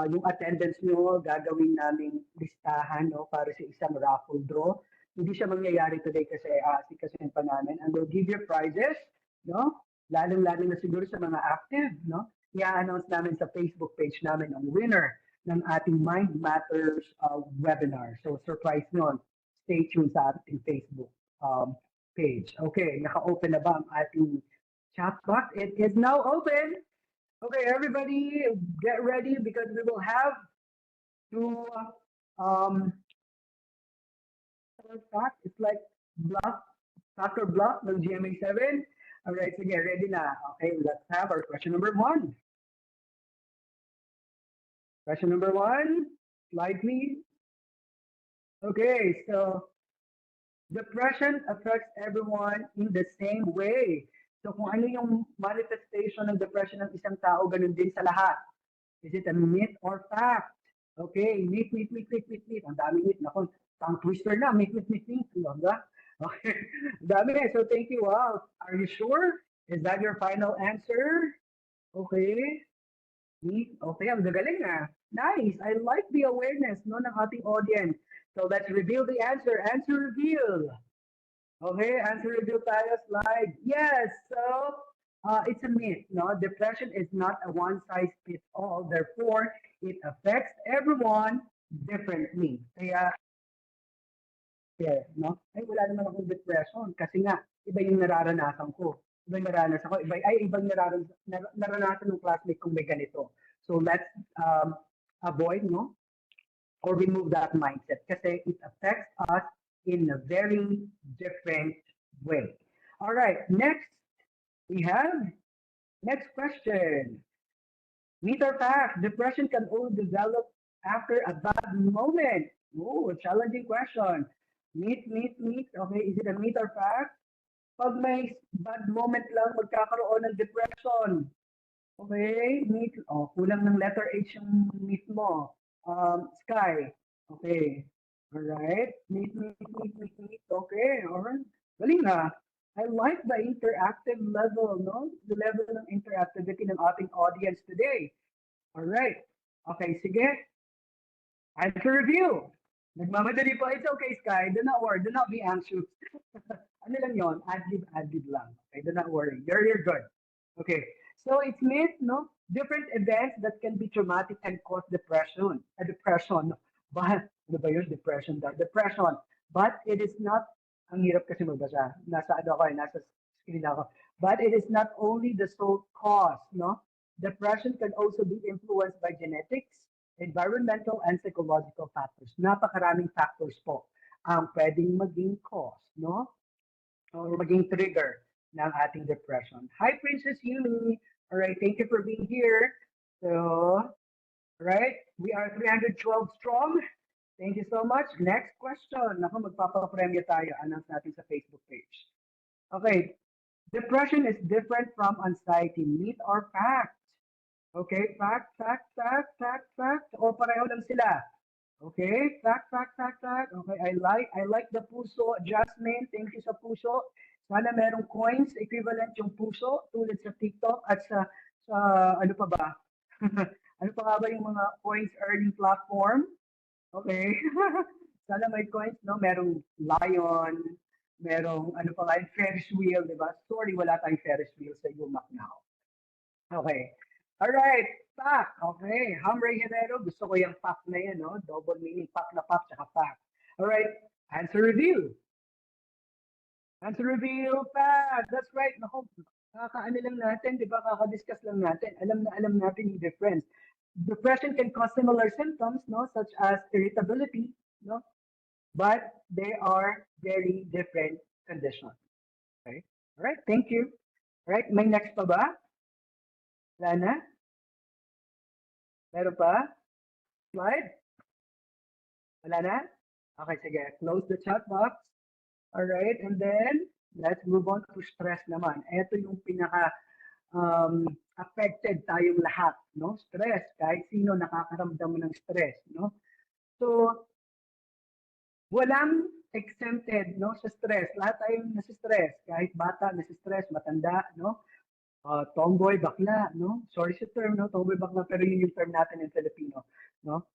Speaker 4: yung attendance nyo, gagawin naming listahan, no, para sa isang raffle draw. Hindi siya mangyayari today kasi kasi pa namin. And we'll give you prizes, no? Lalong-lalo na siguro sa mga active, no? I-announce namin sa Facebook page namin ang winner ng ating Mind Matters webinar. So surprise nun. Stay tuned sa ating Facebook page. Okay, naka-open na ba ang ating chat box? It is now open. Okay, everybody, get ready because we will have to it's like block, soccer block ng GMA 7. All right, so get ready na. Okay, let's have our question number 1. Question number 1, slide please. Okay, so depression affects everyone in the same way. So kung ano yung manifestation ng depression ng isang tao, ganun din sa lahat. Is it a myth or fact? Okay, myth. Ang dami myth. Naku, tongue twister na. Myth. Okay, dami. So thank you. Wow. Are you sure? Is that your final answer? Okay. Myth. Okay, ang gagaling na. Nice. I like the awareness no, ng ating audience. So let's reveal the answer. Answer reveal. Okay, answer reveal tayo. Slide. Yes. So it's a myth. No, depression is not a one-size-fits-all. Therefore, it affects everyone differently. Kaya, no? Ay, wala naman akong depression kasi nga, iba yung nararanasan ko. Iba yung nararanasan ko. Ibang nararanasan ng classmate kung may ganito. So let's avoid, no? Or remove that mindset kasi it affects us in a very different way. All right, next. We have next question. Myth or fact? Depression can only develop after a bad moment. Oh, a challenging question. Myth. Okay, is it a myth or fact? Pag may bad moment lang, magkakaroon ng depression. Okay, myth. Oh, kulang ng letter H yung myth mo. Sky. Okay. All right. Myth. Okay, all right. Galing na. I like the interactive level, no? The level ng interactivity ng ating audience today. All right. Okay, sige. Answer review. Nagmamadali po. It's okay, Sky. Do not worry. Do not be anxious. Ano lang yon? Ad-lib lang. Okay, do not worry. You're good. Okay. So it's myth, no? Different events that can be traumatic and cause depression. Depression. But, ano ba yun? Depression. But it is not, ang hirap kasi magbasa. Nasa screen ako. But it is not only the sole cause, no? Depression can also be influenced by genetics, environmental, and psychological factors. Napakaraming factors po ang pwedeng maging cause, no? Or maging trigger ng ating depression. Hi, Princess Yumi. All right, thank you for being here. So, all right, we are 312 strong. Thank you so much. Next question. Naku, magpapapremyo tayo. Announce natin sa Facebook page. Okay, depression is different from anxiety. Myth or fact? Okay, fact. O pareho lang sila. Okay, fact. Okay, I like the puso. Jasmine, thank you sa puso. Sana merong coins equivalent yung puso tulad sa TikTok at sa ano pa ba? Ano pa nga ba yung mga coins earning platform? Okay. Sana may coins, no? Merong lion, merong ano pa nga, Ferris wheel, di ba? Sorry, wala tayong Ferris wheel sa UMAC now. Okay. All right. Fact. Okay. Hamray Herrero, gusto ko yung fact na yan, no? Double meaning, fact na fact, tsaka fact. All right. Answer review. Answer review, fact. That's right. Naku, kakaano lang natin, di ba? Kakadiscuss lang natin. Alam natin yung difference. Depression can cause similar symptoms, no? Such as irritability, no? but they are very different conditions. Okay? All right, thank you. All right, may next pa ba? Lana? Meron pa? Slide? Wala na? Okay, sige. Close the chat box. All right, and then let's move on to stress naman. Ito yung pinaka affected tayong lahat, no? Stress, kahit sino nakakaramdam ng stress, no? So, walang exempted, no, sa stress. Lahat tayong nasi-stress, kahit bata nasi-stress, matanda, no? Tomboy, bakla, no? Sorry sa term, no? Tomboy, bakla, pero yun yung term natin in Filipino, no?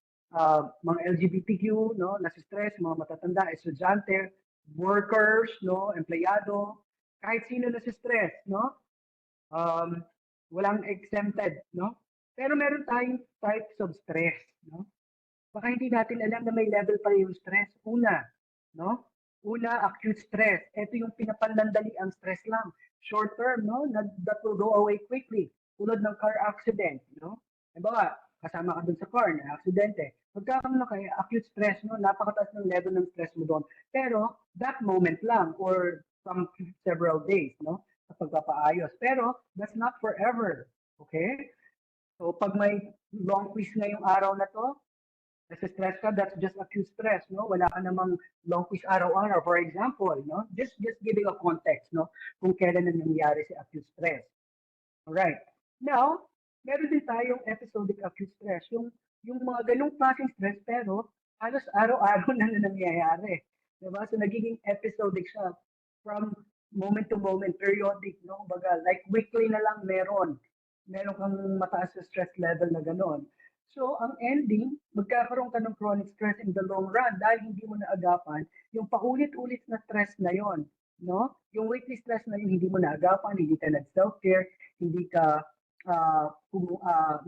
Speaker 4: Mga LGBTQ, no? Nasi-stress, mga matatanda, estudyante, workers, no? Empleyado, kahit sino nasi-stress, no? Um, walang exempted, no? Pero meron tayong types of stress, no? Baka hindi natin alam na may level pa yung stress. Una, no? Una, acute stress. Ito yung pinapanlandali ang stress lang. Short term, no? That will go away quickly. Tulad ng car accident, no? Diba, kasama ka dun sa car, na aksidente. Pagkakaroon na kayo, acute stress, no? Napakataas ng level ng stress mo doon. Pero, that moment lang or some several days, no? Sa pagpapaayos. Pero, that's not forever. Okay? So, pag may long quiz ngayong araw na to, nasa-stress ka, that's just acute stress, no? Wala ka namang long quiz araw-araw, for example, no? Just giving a context, no? Kung kailan na nangyari si acute stress. Alright. Now, meron din tayong episodic acute stress. Yung mga ganung klaseng stress, pero halos araw-araw na nangyayari. Diba? So, nagiging episodic siya from moment to moment, periodic, no? Baga, like weekly na lang meron. Meron kang mataas na stress level na gano'n. So, ang ending, magkakaroon ka ng chronic stress in the long run dahil hindi mo naagapan yung paulit-ulit na stress na yon, no? Yung weekly stress na yun, hindi mo naagapan, hindi ka nag-self-care, hindi ka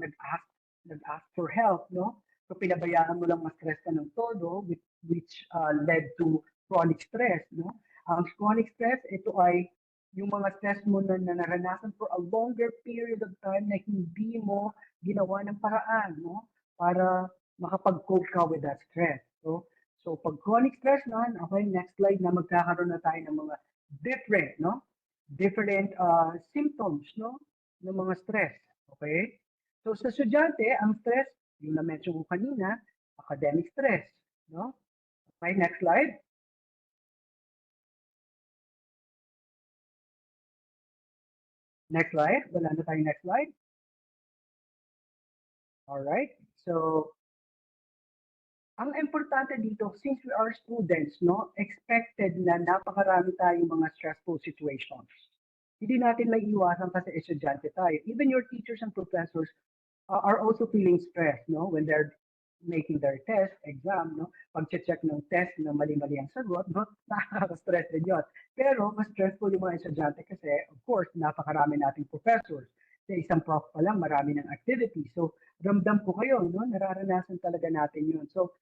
Speaker 4: nag-ask for help, no? So, pinabayaan mo lang ma-stress ka ng todo, which led to chronic stress, no? Ang chronic stress, ito ay yung mga stress mo na naranasan for a longer period of time na hindi mo ginawa ng paraan, no? Para makapag-cope ka with that stress. So pag chronic stress na, okay, next slide na magkakaroon na tayo ng mga different, no? Different symptoms, no? Ng mga stress, okay? So sa estudyante, ang stress, yung na-mention ko kanina, academic stress, no? Okay, next slide. Next slide. Wala na tayo next slide. Alright. So, ang importante dito, since we are students, no, expected na napakarami tayong mga stressful situations. Hindi natin may iwasan kasi estudyante tayo. Even your teachers and professors are also feeling stressed, no, when they're making their test, exam, no, pag-check ng test na mali-mali ang sagot, no, nakaka-stress din yun. Pero mas stressful yung mga estudyante kasi, of course, napakarami nating professors. Sa isang prof pa lang, marami ng activity. So, ramdam ko kayo, no, nararanasan talaga natin yun. So,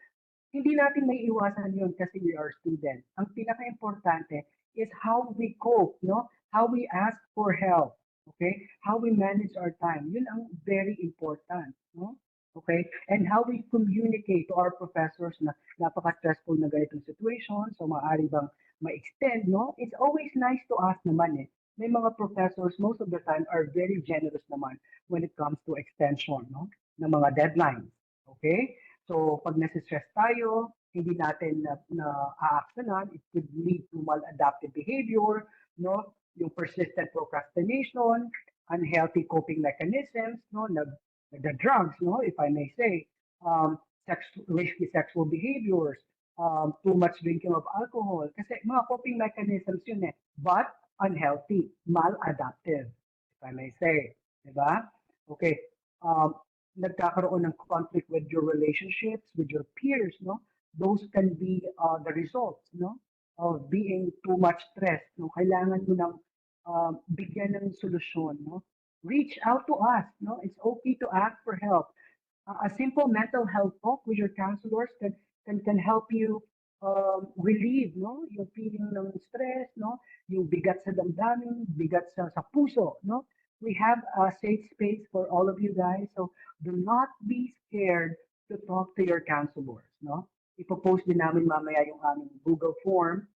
Speaker 4: hindi natin may iwasan yun kasi we are students. Ang pinaka-importante is how we cope, no? How we ask for help, okay? How we manage our time. Yun ang very important, no? Okay? And how we communicate to our professors na napaka-stressful na ganitong situation, so maaari bang ma-extend, no? It's always nice to ask naman eh. May mga professors, most of the time, are very generous naman when it comes to extension, no? Ng mga deadlines, okay? So, pag nasi-stress tayo, hindi natin na-aaksanan, it could lead to maladaptive behavior, no? Yung persistent procrastination, unhealthy coping mechanisms, no? The drugs, no? If I may say, risky sexual behaviors, too much drinking of alcohol. Kasi mga coping mechanisms yun eh. But unhealthy, maladaptive, if I may say. Diba? Okay. Nagkakaroon ng conflict with your relationships, with your peers, no? Those can be the results, no? Of being too much stressed, no? Kailangan mo ng bigyan ng solusyon, no? Reach out to us, no? It's okay to ask for help. A simple mental health talk with your counselors can help you relieve, no? Yung feeling ng stress, no? Yung bigat sa damdamin, bigat sa puso, no? We have a safe space for all of you guys. So do not be scared to talk to your counselors, no? Ipopost din namin mamaya yung aming Google form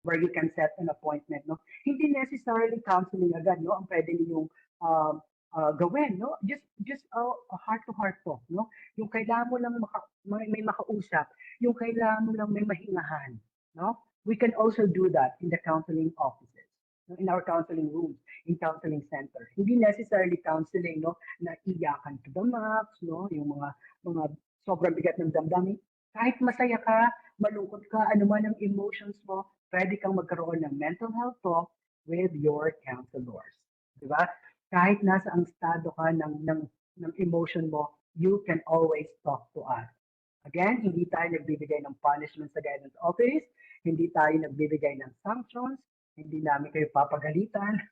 Speaker 4: where you can set an appointment, no? Hindi necessarily counseling agad, no? Ang pwede ninyong gawin, no? Just a heart to heart talk, no? Yung kailangan mo lang may makausap, yung kailangan mo lang may mahingahan, no? We can also do that in the counseling offices, no? In our counseling rooms, in counseling center. Hindi necessarily counseling, no? Na iyakan to the max, no? Yung mga sobrang bigat ng damdamin. Kahit masaya ka, malungkot ka, ano man ang emotions mo, pwede kang magkaroon ng mental health talk with your counselors. Di ba? Kahit nasa ang estado ka ng emotion mo, you can always talk to us. Again, hindi tayo nagbibigay ng punishment sa guidance office, hindi tayo nagbibigay ng sanctions, hindi namin kayo papagalitan.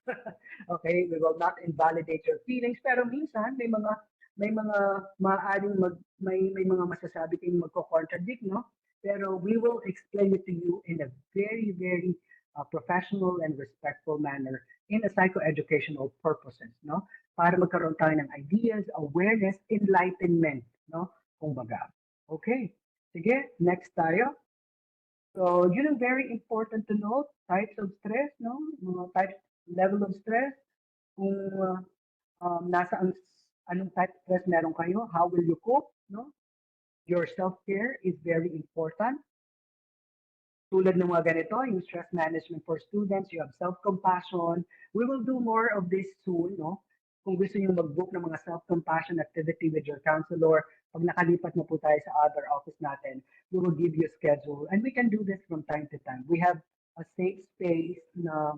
Speaker 4: Okay, we will not invalidate your feelings, pero minsan may mga maaaring may mga masasabi kayong magko-contradict, no? Pero we will explain it to you in a very, very professional and respectful manner in a psychoeducational purposes, no? Para magkaroon tayo ng ideas, awareness, enlightenment, no? Kumbaga. Okay. Sige, next tayo. So, yun ang very important to note, types of stress, no? Mga types, level of stress, kung anong type of stress meron kayo, how will you cope, no? Your self-care is very important. Tulad ng mga ganito, yung stress management for students, you have self-compassion. We will do more of this soon, no? Kung gusto niyo mag-book ng mga self-compassion activity with your counselor, pag nakalipat na po tayo sa other office natin, we will give you a schedule. And we can do this from time to time. We have a safe space na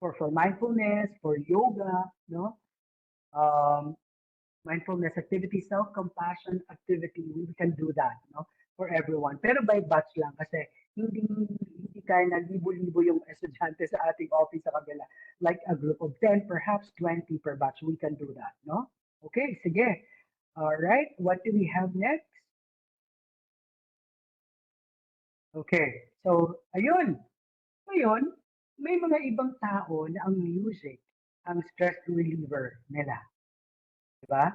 Speaker 4: for mindfulness, for yoga, no? Mindfulness activity, self-compassion activity, we can do that, no? For everyone. Pero by batch lang kasi hindi kaya na libo-libo yung estudyante sa ating office sa kabila. Like a group of 10, perhaps 20 per batch, we can do that, no? Okay, sige. All right, what do we have next? Okay, so ayun. Ngayon, may mga ibang tao na ang music ang stress reliever nila. Diba?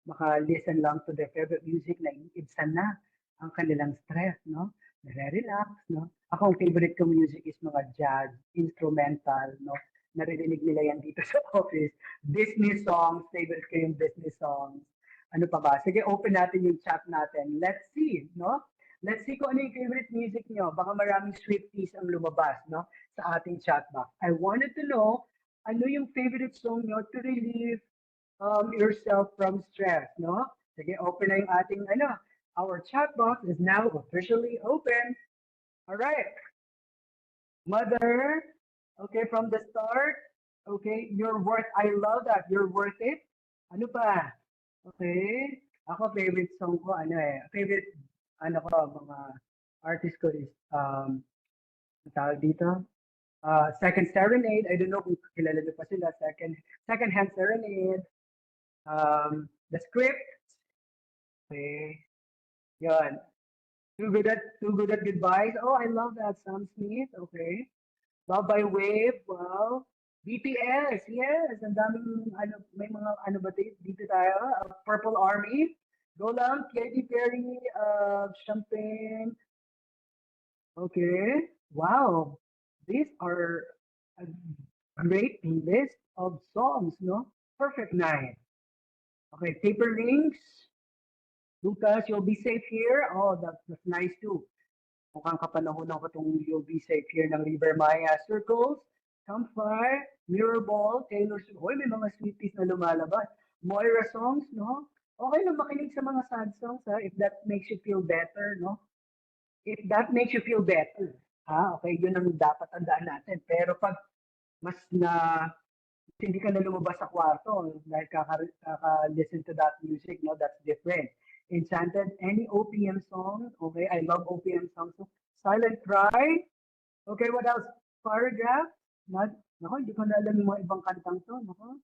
Speaker 4: Maka-listen lang to their favorite music na iibsan na ang kanilang stress, no? Nare-relax, no? Ako, ang favorite ko music is mga jazz, instrumental, no? Naririnig nila yan dito sa office. Disney songs, favorite ko yung Disney songs. Ano pa ba? Sige, open natin yung chat natin. Let's see, no? Let's see kung ano yung favorite music nyo. Baka maraming Swifties ang lumabas, no? Sa ating chat box. I wanted to know, ano yung favorite song nyo to relieve yourself from stress, no? Sige, open na yung ating, our chat box is now officially open. All right. Mother, okay, from the start, okay, I love that, you're worth it. Ano pa? Okay. Ako, favorite song ko, mga artist ko is, tawag dito, Second Serenade. I don't know kung kilala niyo pa sila. Second Hand Serenade. The Script. Okay. Yan. Too good at Goodbyes. Oh, I love that. Sam Smith. Okay. Love by Wave. Wow. BTS. Yes. Ang daming, may mga, ba dito tayo? Purple Army. Go lang. Katy Perry. Champagne. Okay. Wow. These are a great list of songs, no? Perfect night. Okay, Paper Rings. Lucas, you'll be safe here. Oh, that's nice too. Mukhang kapanahonan ko itong You'll Be Safe Here ng River Maya. Circles, Campfire, Mirror Ball, Taylor Swift. Hoy, may mga sweeties na lumalabas. Moira songs, no? Okay lang makinig sa mga sad songs, ha? If that makes you feel better, no? If that makes you feel better. Okay, yun ang dapat tandaan natin. Pero pag mas hindi ka na lumabas sa kwarto dahil kaka-listen to that music, no? That's different. Enchanted, any OPM song, okay? I love OPM songs. Silent Cry, okay, what else? Paragraph, nako, hindi ko na alam yung mga ibang kantang to, nako.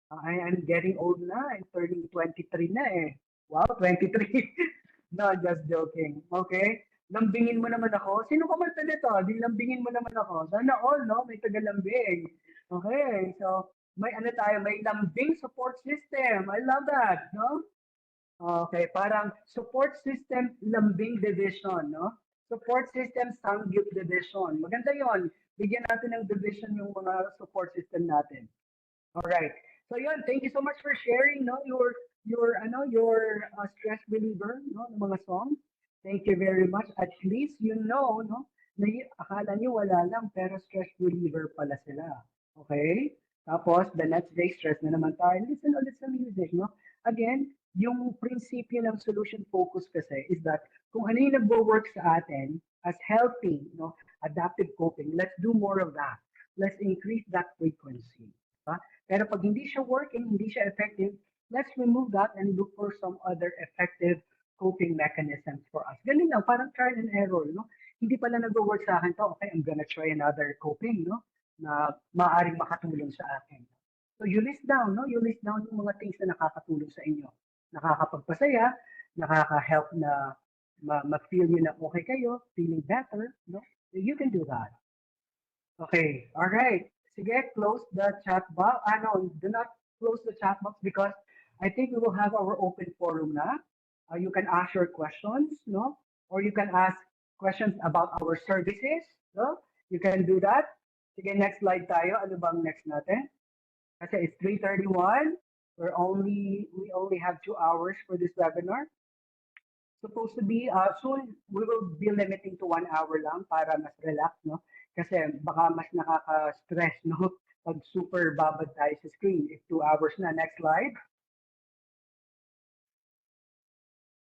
Speaker 4: I am getting old na, I'm turning 23 na eh. Wow, 23. No, just joking. Okay? Lambingin mo naman ako. Sino ka man nito? Di lambingin mo naman ako. Sana all, no? May tagalambing. Okay, so may lambing support system. I love that, no? Okay, parang support system lambing division, no? Support system sangyup division. Maganda yon. Bigyan natin ng division yung mga support system natin. All right. So yun, thank you so much for sharing, no, your stress reliever, no, ng mga songs. Thank you very much. At least you know, no, na akala niyo wala lang pero stress reliever pala sila. Okay? Tapos the next day stress na naman tayo. Listen ulit sa music, no? Again, yung prinsipyo ng solution focus kasi is that kung ano yung nagwo-work sa atin as healthy, no, adaptive coping, let's do more of that. Let's increase that frequency. Pero pag hindi siya working, hindi siya effective, let's remove that and look for some other effective coping mechanisms for us. Ganun lang, parang trial and error, no? Hindi pala nag-work sa akin to, okay, I'm gonna try another coping, no? Na maaaring makatulong sa akin. So you list down, no? You list down yung mga things na nakakatulong sa inyo. Nakakapagpasaya, nakaka-help na ma-feel nyo na okay kayo, feeling better, no? So you can do that. Okay, all right. Sige, close the chat box. No, do not close the chat box because I think we will have our open forum na. You can ask your questions, no? Or you can ask questions about our services, no? You can do that. Sige, next slide tayo. Ano bang next natin? Kasi it's 3:31. We only have 2 hours for this webinar. Supposed to be soon we will be limiting to 1 hour lang para mas relax, no? Kasi baka mas nakaka-stress, no? Pag super babad tayo sa screen. It's 2 hours na. Next slide.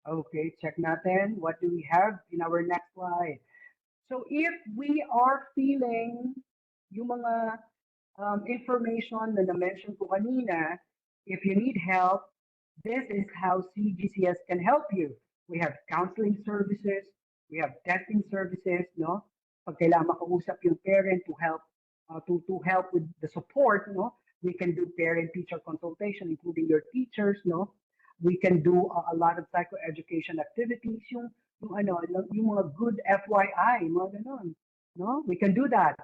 Speaker 4: Okay, check natin. What do we have in our next slide? So if we are feeling yung mga information na na-mention ko kanina, if you need help, this is how CGCS can help you. We have counseling services, we have testing services, no? Pag kailangan makausap yung parent to help with the support, no? We can do parent-teacher consultation, including your teachers, no? We can do a lot of psychoeducation activities, yung mga good FYI, mga ganun, no? We can do that.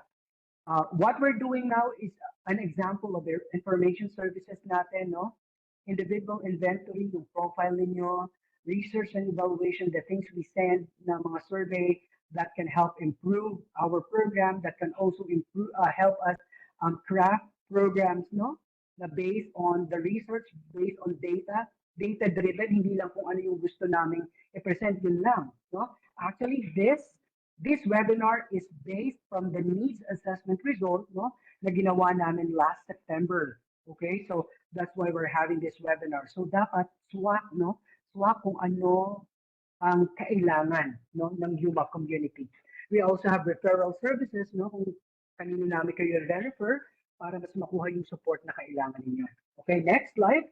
Speaker 4: What we're doing now is an example of their information services natin, no? Individual inventory, yung profile ninyo, research and evaluation, the things we send na mga survey that can help improve our program, that can also help us craft programs, no? Na based on the research, based on data-driven, hindi lang kung ano yung gusto namin i-present yun lang, no? Actually, this webinar is based from the needs assessment result, no, na ginawa namin last September. Okay, so that's why we're having this webinar. So dapat swak, no, swak kung ano ang kailangan, no, ng Yuma community. We also have referral services, no, kung kanino namin kayo refer para mas makuha yung support na kailangan ninyo. Okay, next slide.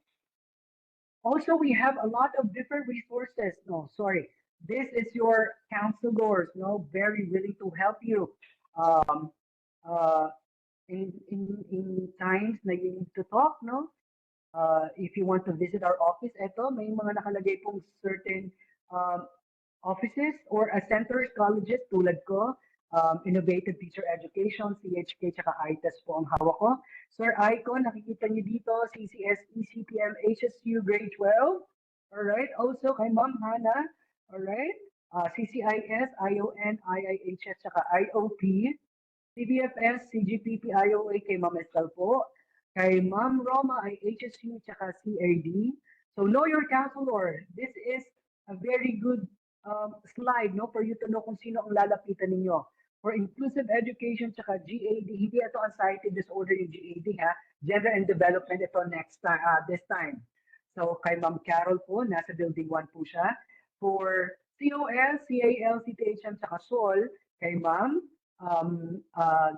Speaker 4: Also, we have a lot of different resources. No, sorry. This is your counselors, no, very willing to help you um, uh, in times na you need to talk, no. If you want to visit our office, eto, may mga nakalagay pong certain offices or centers, colleges tulad ko, Innovative Teacher Education, CHK, tsaka ITES po ang hawak ko. Sir Icon, nakikita niyo dito, CCSE, CPM, HSU, grade 12. Alright, also kay Ma'am Hana, alright, CCIS, ION, IIHS, tsaka IOP, CBFS, CGPP, IOA, kay Ma'am Estel po, kay Ma'am Roma, ay HSU, tsaka CAD. So know your counselor. This is a very good slide, no, for you to know kung sino ang lalapitan ninyo. For inclusive education, tsaka GAD, hindi ito anxiety disorder yung GAD, ha? Gender and development, ito next time, this time. So kay Ma'am Carol po, nasa building 1 po siya. For COL, CAL, CTHM, tsaka SOL, kay Ma'am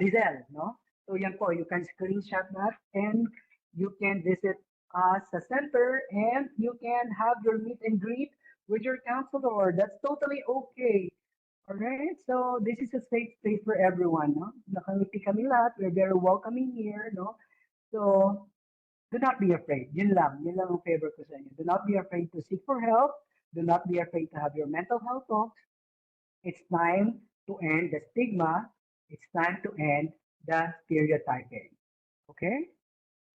Speaker 4: Lizelle, no? So yan po, you can screenshot that and you can visit us sa center and you can have your meet and greet with your counselor. That's totally okay. All right, so this is a safe space for everyone, no? Nakangiti kami lahat. We're very welcoming here, no? So do not be afraid. Yun lang ang favor ko sa inyo. Do not be afraid to seek for help. Do not be afraid to have your mental health talks. It's time to end the stigma. It's time to end the stereotyping. Okay?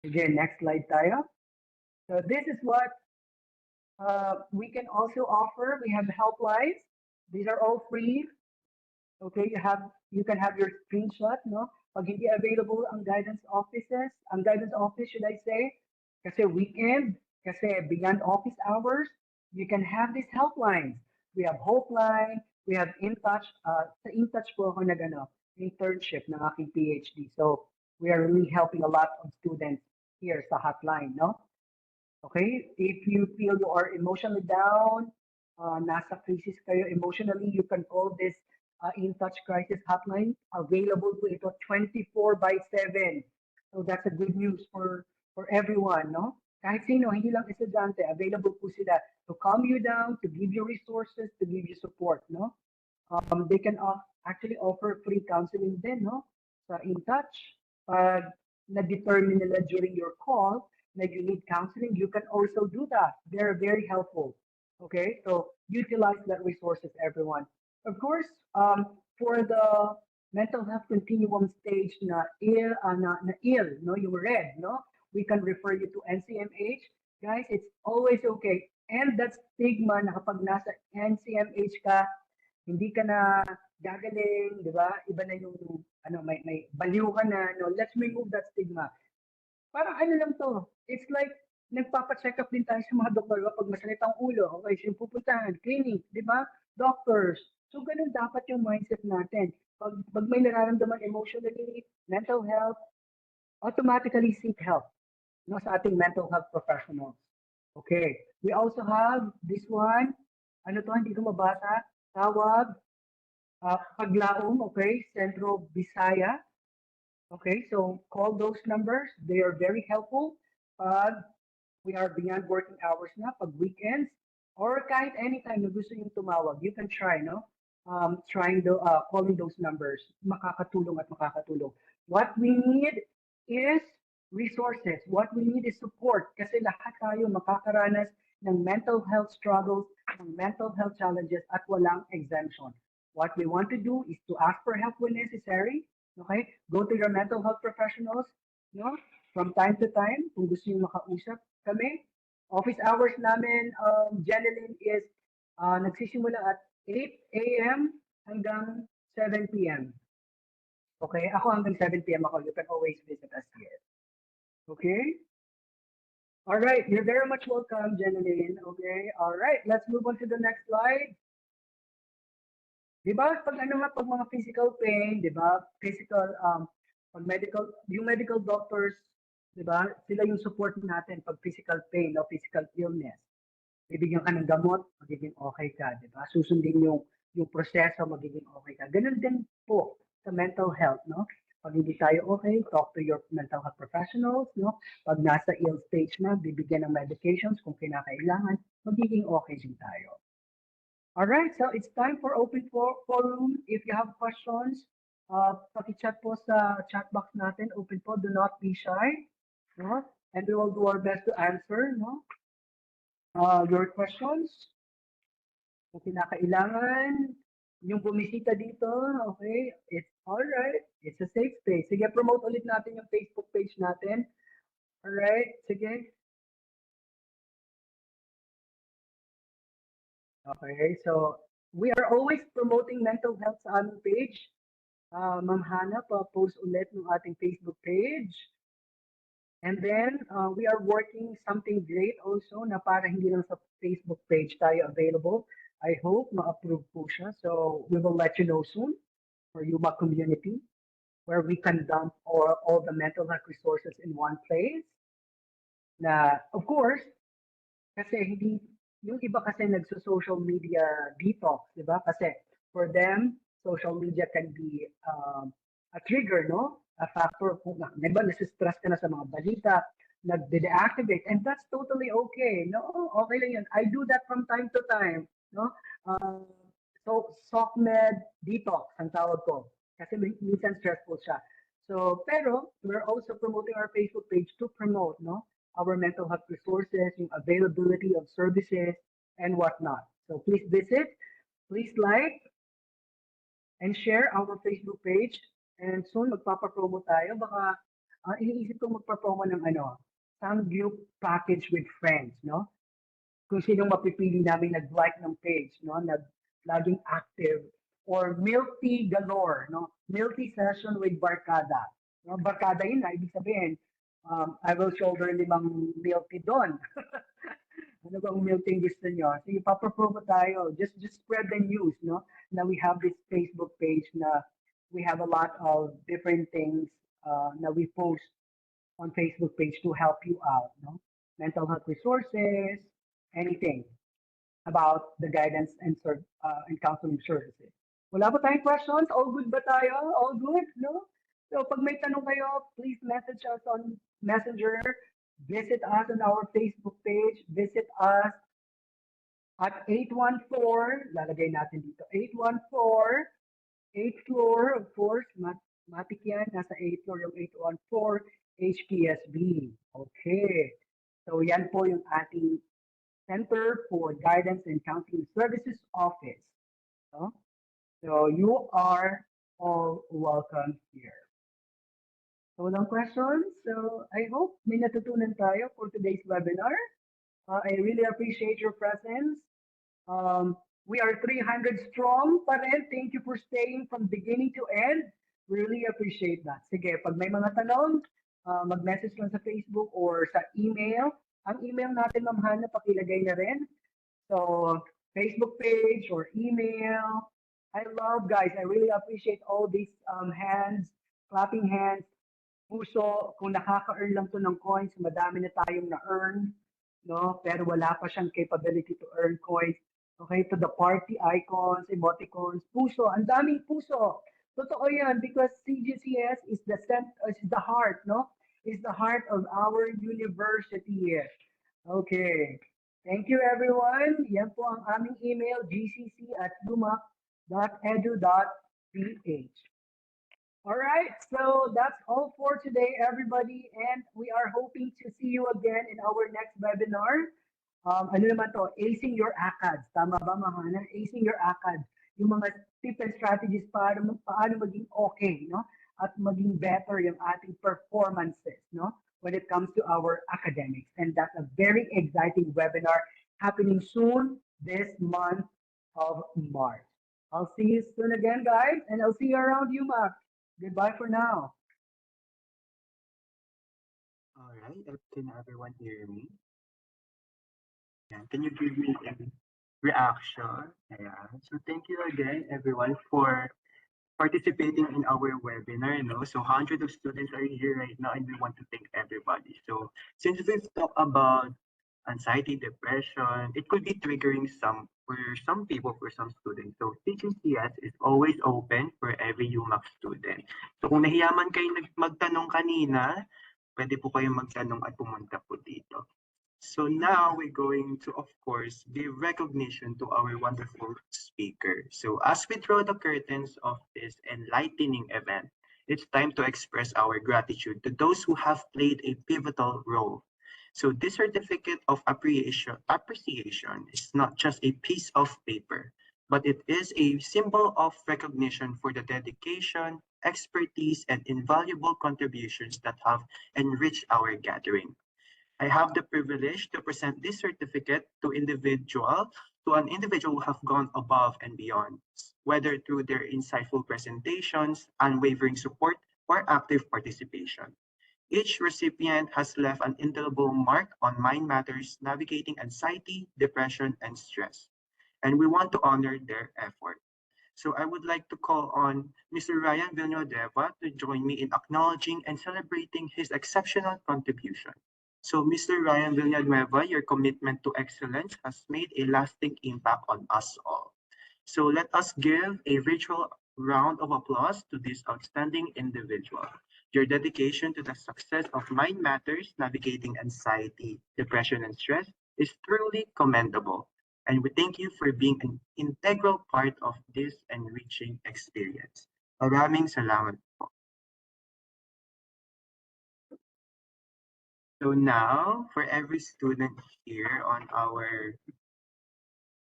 Speaker 4: Again, next slide tayo. So this is what We can also offer, we have helplines. These are all free. Okay, you can have your screenshot, no? Pag hindi available ang guidance offices, ang guidance office, should I say, kasi weekend, kasi beyond office hours, you can have these helplines. We have Hopeline, we have InTouch. Sa InTouch po ako internship ng aking PhD. So we are really helping a lot of students here sa hotline, no? Okay, if you feel you are emotionally down, nasa crisis kayo emotionally, you can call this In Touch Crisis Hotline. Available po ito 24 by 7. So that's a good news for everyone, no? Kahit sino, hindi lang estudyante, available po sila to calm you down, to give you resources, to give you support, no? They can actually offer free counseling din, no? Sa In Touch. Pag na-determine nila during your call that you need counseling, you can also do that. They're very helpful. Okay, so utilize that resources, everyone. Of course, for the mental health continuum stage na ill, no, you red, no, we can refer you to NCMH. Guys, it's always okay. And that stigma na kapag nasa NCMH ka, hindi ka na gagaling, di ba? Iba na yung, may baliw ka na, no? Let's remove that stigma. Parang ano lang to, it's like, nagpapa-check up din tayo sa mga doktor pag masakit ang ulo, okay, so yung pupuntahan, clinic, di ba? Doctors. So, ganun dapat yung mindset natin. Pag may nararamdaman emotionally, mental health, automatically seek help, no, sa ating mental health professionals. Okay. We also have this one, ano to, hindi ko mabasa, tawag, Paglaom, okay, Centro Visaya. Okay, so call those numbers. They are very helpful. We are beyond working hours na, pag weekends, or kahit anytime na gusto yung tumawag, you can try, no? Calling those numbers, makakatulong at makakatulong. What we need is resources. What we need is support kasi lahat tayo makakaranas ng mental health struggles, ng mental health challenges at walang exemption. What we want to do is to ask for help when necessary. Okay? Go to your mental health professionals, no? From time to time, kung gusto niyo makausap kami. Office hours namin, Jeneline, is nagsisimula at 8 a.m. hanggang 7 p.m. Okay? Ako hanggang 7 p.m. ako. You can always visit us here. Okay? All right. You're very much welcome, Jeneline. Okay? All right. Let's move on to the next slide. Di ba, pag mga physical pain, di ba, pag yung medical doctors, di ba, sila yung support natin pag physical pain o physical illness. Bibigyan ka ng gamot, magiging okay ka, di ba? Susundin yung proseso, magiging okay ka. Ganun din po sa mental health, no? Pag hindi tayo okay, talk to your mental health professionals, no? Pag nasa ill stage na, bibigyan ng medications kung kinakailangan, magiging okay din tayo. All right, so it's time for open forum. If you have questions, paki-chat po sa chat box natin. Open po, do not be shy. No? And we will do our best to answer, no? Your questions. Kung kinakailangan, yung bumisita dito, okay, it's all right. It's a safe space. Sige, promote ulit natin yung Facebook page natin. All right, sige. Okay, so we are always promoting mental health sa aming page. Ma'am Hana, pa-post ulit ng ating Facebook page. And then, we are working something great also na para hindi lang sa Facebook page tayo available. I hope ma-approve po siya. So, we will let you know soon for Yuma community where we can dump all the mental health resources in one place. Na, of course, kasi hindi, yung iba kasi nagso-social media detox, di ba? Kasi for them, social media can be a trigger, no? A factor kung, di ba, nasistress ka na sa mga balita, nag-deactivate, and that's totally okay, no? Okay lang yun. I do that from time to time, no? So, SOCMED detox, ang tawag ko. Kasi minsan stressful siya. So, pero, we're also promoting our Facebook page to promote, no? Our mental health resources, yung availability of services, and whatnot. So please visit, please like, and share our Facebook page. And soon, magpapapromo tayo. Baka, iniisip ko magpapromo ng Samgyup package with friends, no? kung sinong mapipili namin nag-like ng page, no? Laging active. Or milk tea galore, no? Milk tea session with Barkada. No? Barkada yun, ibig sabihin, I will shoulder 5 milk tea doon. Ano bang milk tea gusto nyo? So, ipapapromo tayo. Just spread the news, no? Na we have this Facebook page na we have a lot of different things na we post on Facebook page to help you out, no? Mental health resources, anything about the guidance and counseling services. Wala ba tayong questions? All good ba tayo? All good, no? So pag may tanong kayo, please message us on Messenger. Visit us on our Facebook page. Visit us at 814, lalagay natin dito, 814, 8th floor, of course, matik yan, nasa 8th floor yung 814 HPSB. Okay. So yan po yung ating Center for Guidance and Counseling Services Office. No? So you are all welcome here. So walang questions. So I hope may natutunan tayo for today's webinar. I really appreciate your presence. We are 300 strong pa rin. Thank you for staying from beginning to end. Really appreciate that. Sige, pag may mga tanong, mag-message lang sa Facebook or sa email. Ang email natin, Ma'am Hannah, pakilagay na rin. So, Facebook page or email. I love, guys, I really appreciate all these hands, clapping hands, puso. Kung nakaka-earn lang to ng coins, madami na tayong na-earn, no? Pero wala pa siyang capability to earn coins. Okay, to the party icons, emoticons, puso, ang daming puso. Totoo yan because CGCS is the heart, no? Is the heart of our university. Okay. Thank you, everyone. Yan po ang aming email, gcc@umac.edu.ph. All right, so that's all for today, everybody. And we are hoping to see you again in our next webinar. Ano naman to? Acing your ACADS. Tama ba, Mahana? Acing your ACADS. Yung mga tips and strategies para paano maging okay, no? At maging better yung ating performances, no? When it comes to our academics. And that's a very exciting webinar happening soon this month of March. I'll see you soon again, guys. And I'll see you around UMac. Goodbye for now.
Speaker 3: All right, can everyone hear me? Yeah, can you give me a reaction? Yeah. So thank you again, everyone, for participating in our webinar. So hundreds of students are here right now, and we want to thank everybody. So since we've talked about anxiety, depression, it could be triggering for some people, for some students. So CGCS is always open for every UMac student. So kung nahiyaman kayo magtanong kanina, pwede po kayong magtanong at pumunta po dito. So now we're going to, of course, give recognition to our wonderful speaker. So as we draw the curtains of this enlightening event, it's time to express our gratitude to those who have played a pivotal role. So this certificate of appreciation is not just a piece of paper, but it is a symbol of recognition for the dedication, expertise, and invaluable contributions that have enriched our gathering. I have the privilege to present this certificate to an individual who have gone above and beyond, whether through their insightful presentations, unwavering support, or active participation. Each recipient has left an indelible mark on Mind Matters navigating anxiety, depression, and stress, and we want to honor their effort. So I would like to call on Mr. Ryan Villanueva to join me in acknowledging and celebrating his exceptional contribution. So, Mr. Ryan Villanueva, your commitment to excellence has made a lasting impact on us all. So let us give a virtual round of applause to this outstanding individual. Your dedication to the success of Mind Matters, navigating anxiety, depression, and stress is truly commendable. And we thank you for being an integral part of this enriching experience. Maraming salamat po. So now, for every student here on our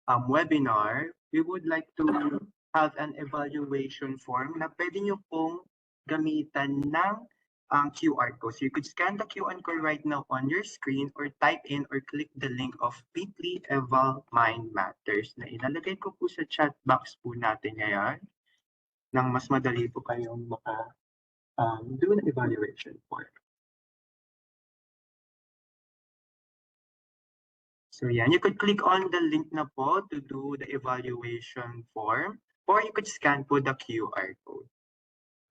Speaker 3: webinar, we would like to have an evaluation form na pwede nyo pong gamitan ng QR code. So you could scan the QR code right now on your screen or type in or click the link of Bitly Eval Mind Matters na ilalagay ko po sa chat box po natin ngayon nang mas madali po kayong do an evaluation form. So yeah, you could click on the link na po to do the evaluation form or you could scan po the QR code.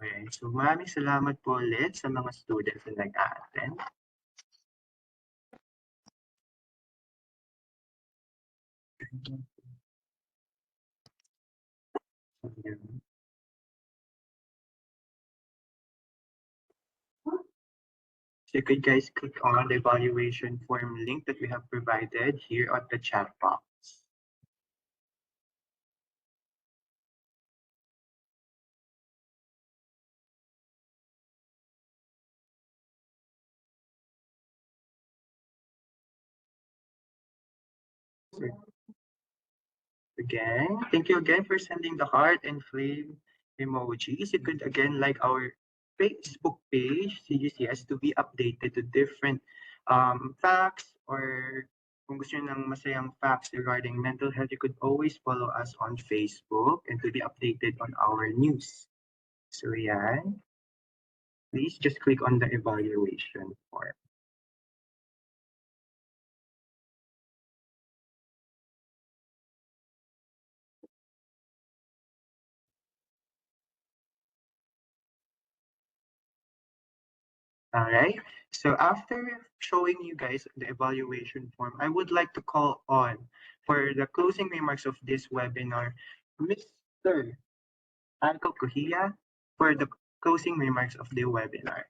Speaker 3: Okay, so maraming salamat po ulit sa mga students na nag-a-attend. So you could guys click on the evaluation form link that we have provided here on the chat box. Again, thank you again for sending the heart and flame emojis. You could again like our Facebook page, CGCS, to be updated to different facts, or kung gusto nyo ng masayang facts regarding mental health, you could always follow us on Facebook and to be updated on our news. So yeah, please just click on the evaluation form. All right. So after showing you guys the evaluation form, I would like to call on for the closing remarks of this webinar, Mr. Alco Kuhia, for the closing remarks of the webinar.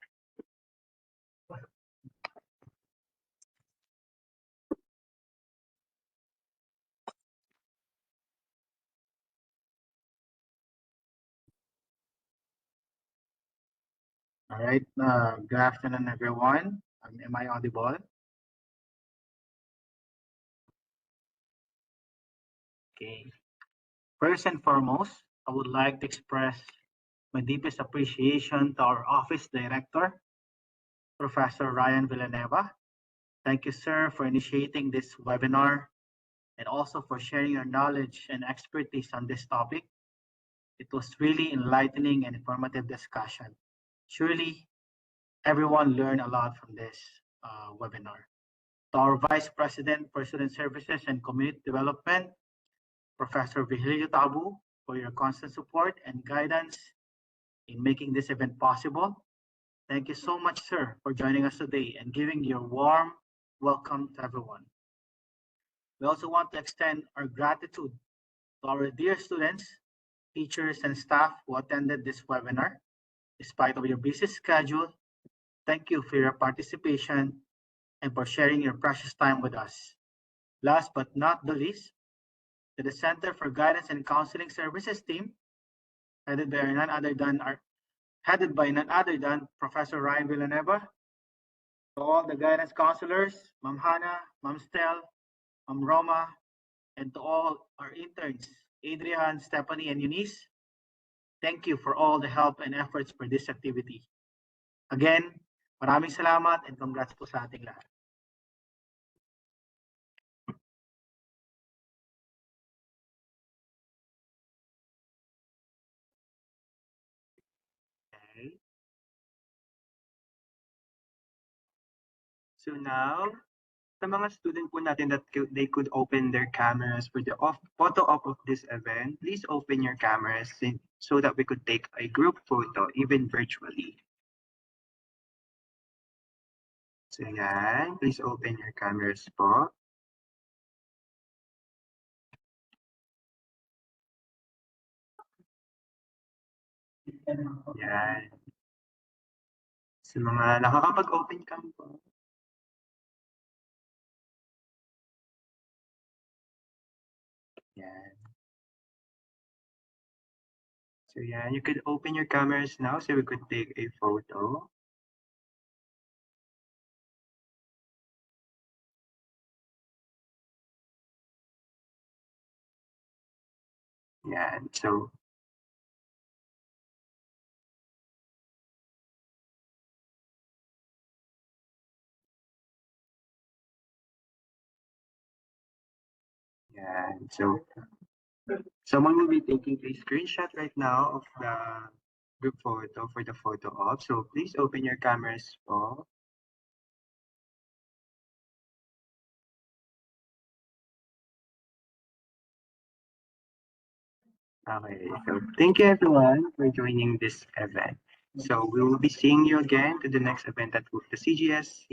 Speaker 5: All right. Good afternoon, everyone. Am I audible? Okay. First and foremost, I would like to express my deepest appreciation to our office director, Professor Ryan Villanueva. Thank you, sir, for initiating this webinar and also for sharing your knowledge and expertise on this topic. It was really enlightening and informative discussion. Surely, everyone learned a lot from this webinar. To our Vice President for Student Services and Community Development, Professor Virgilio Tabu, for your constant support and guidance in making this event possible. Thank you so much, sir, for joining us today and giving your warm welcome to everyone. We also want to extend our gratitude to our dear students, teachers, and staff who attended this webinar. Despite of your busy schedule, thank you for your participation and for sharing your precious time with us. Last but not the least, to the Center for Guidance and Counseling Services team, headed by none other than Professor Ryan Villanueva. To all the guidance counselors, Ma'am Hannah, Ma'am Stel, Ma'am Roma, and to all our interns, Adrian, Stephanie, and Eunice, thank you for all the help and efforts for this activity. Again, maraming salamat and congrats po sa ating lahat.
Speaker 3: Okay. So now, sa mga student po natin that they could open their cameras for the photo op of this event, please open your cameras so that we could take a group photo, even virtually. So yan, please open your cameras po. Yan. Sa mga nakakapag-open cam po. Yan. So yan, you could open your cameras now so we could take a photo. Yan, so Yeah. So someone will be taking a screenshot right now of the group photo for the photo op. So please open your cameras po. Okay, so thank you everyone for joining this event. So we will be seeing you again to the next event that the CGS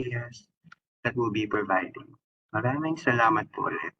Speaker 3: that will be providing. Maraming salamat po ulit.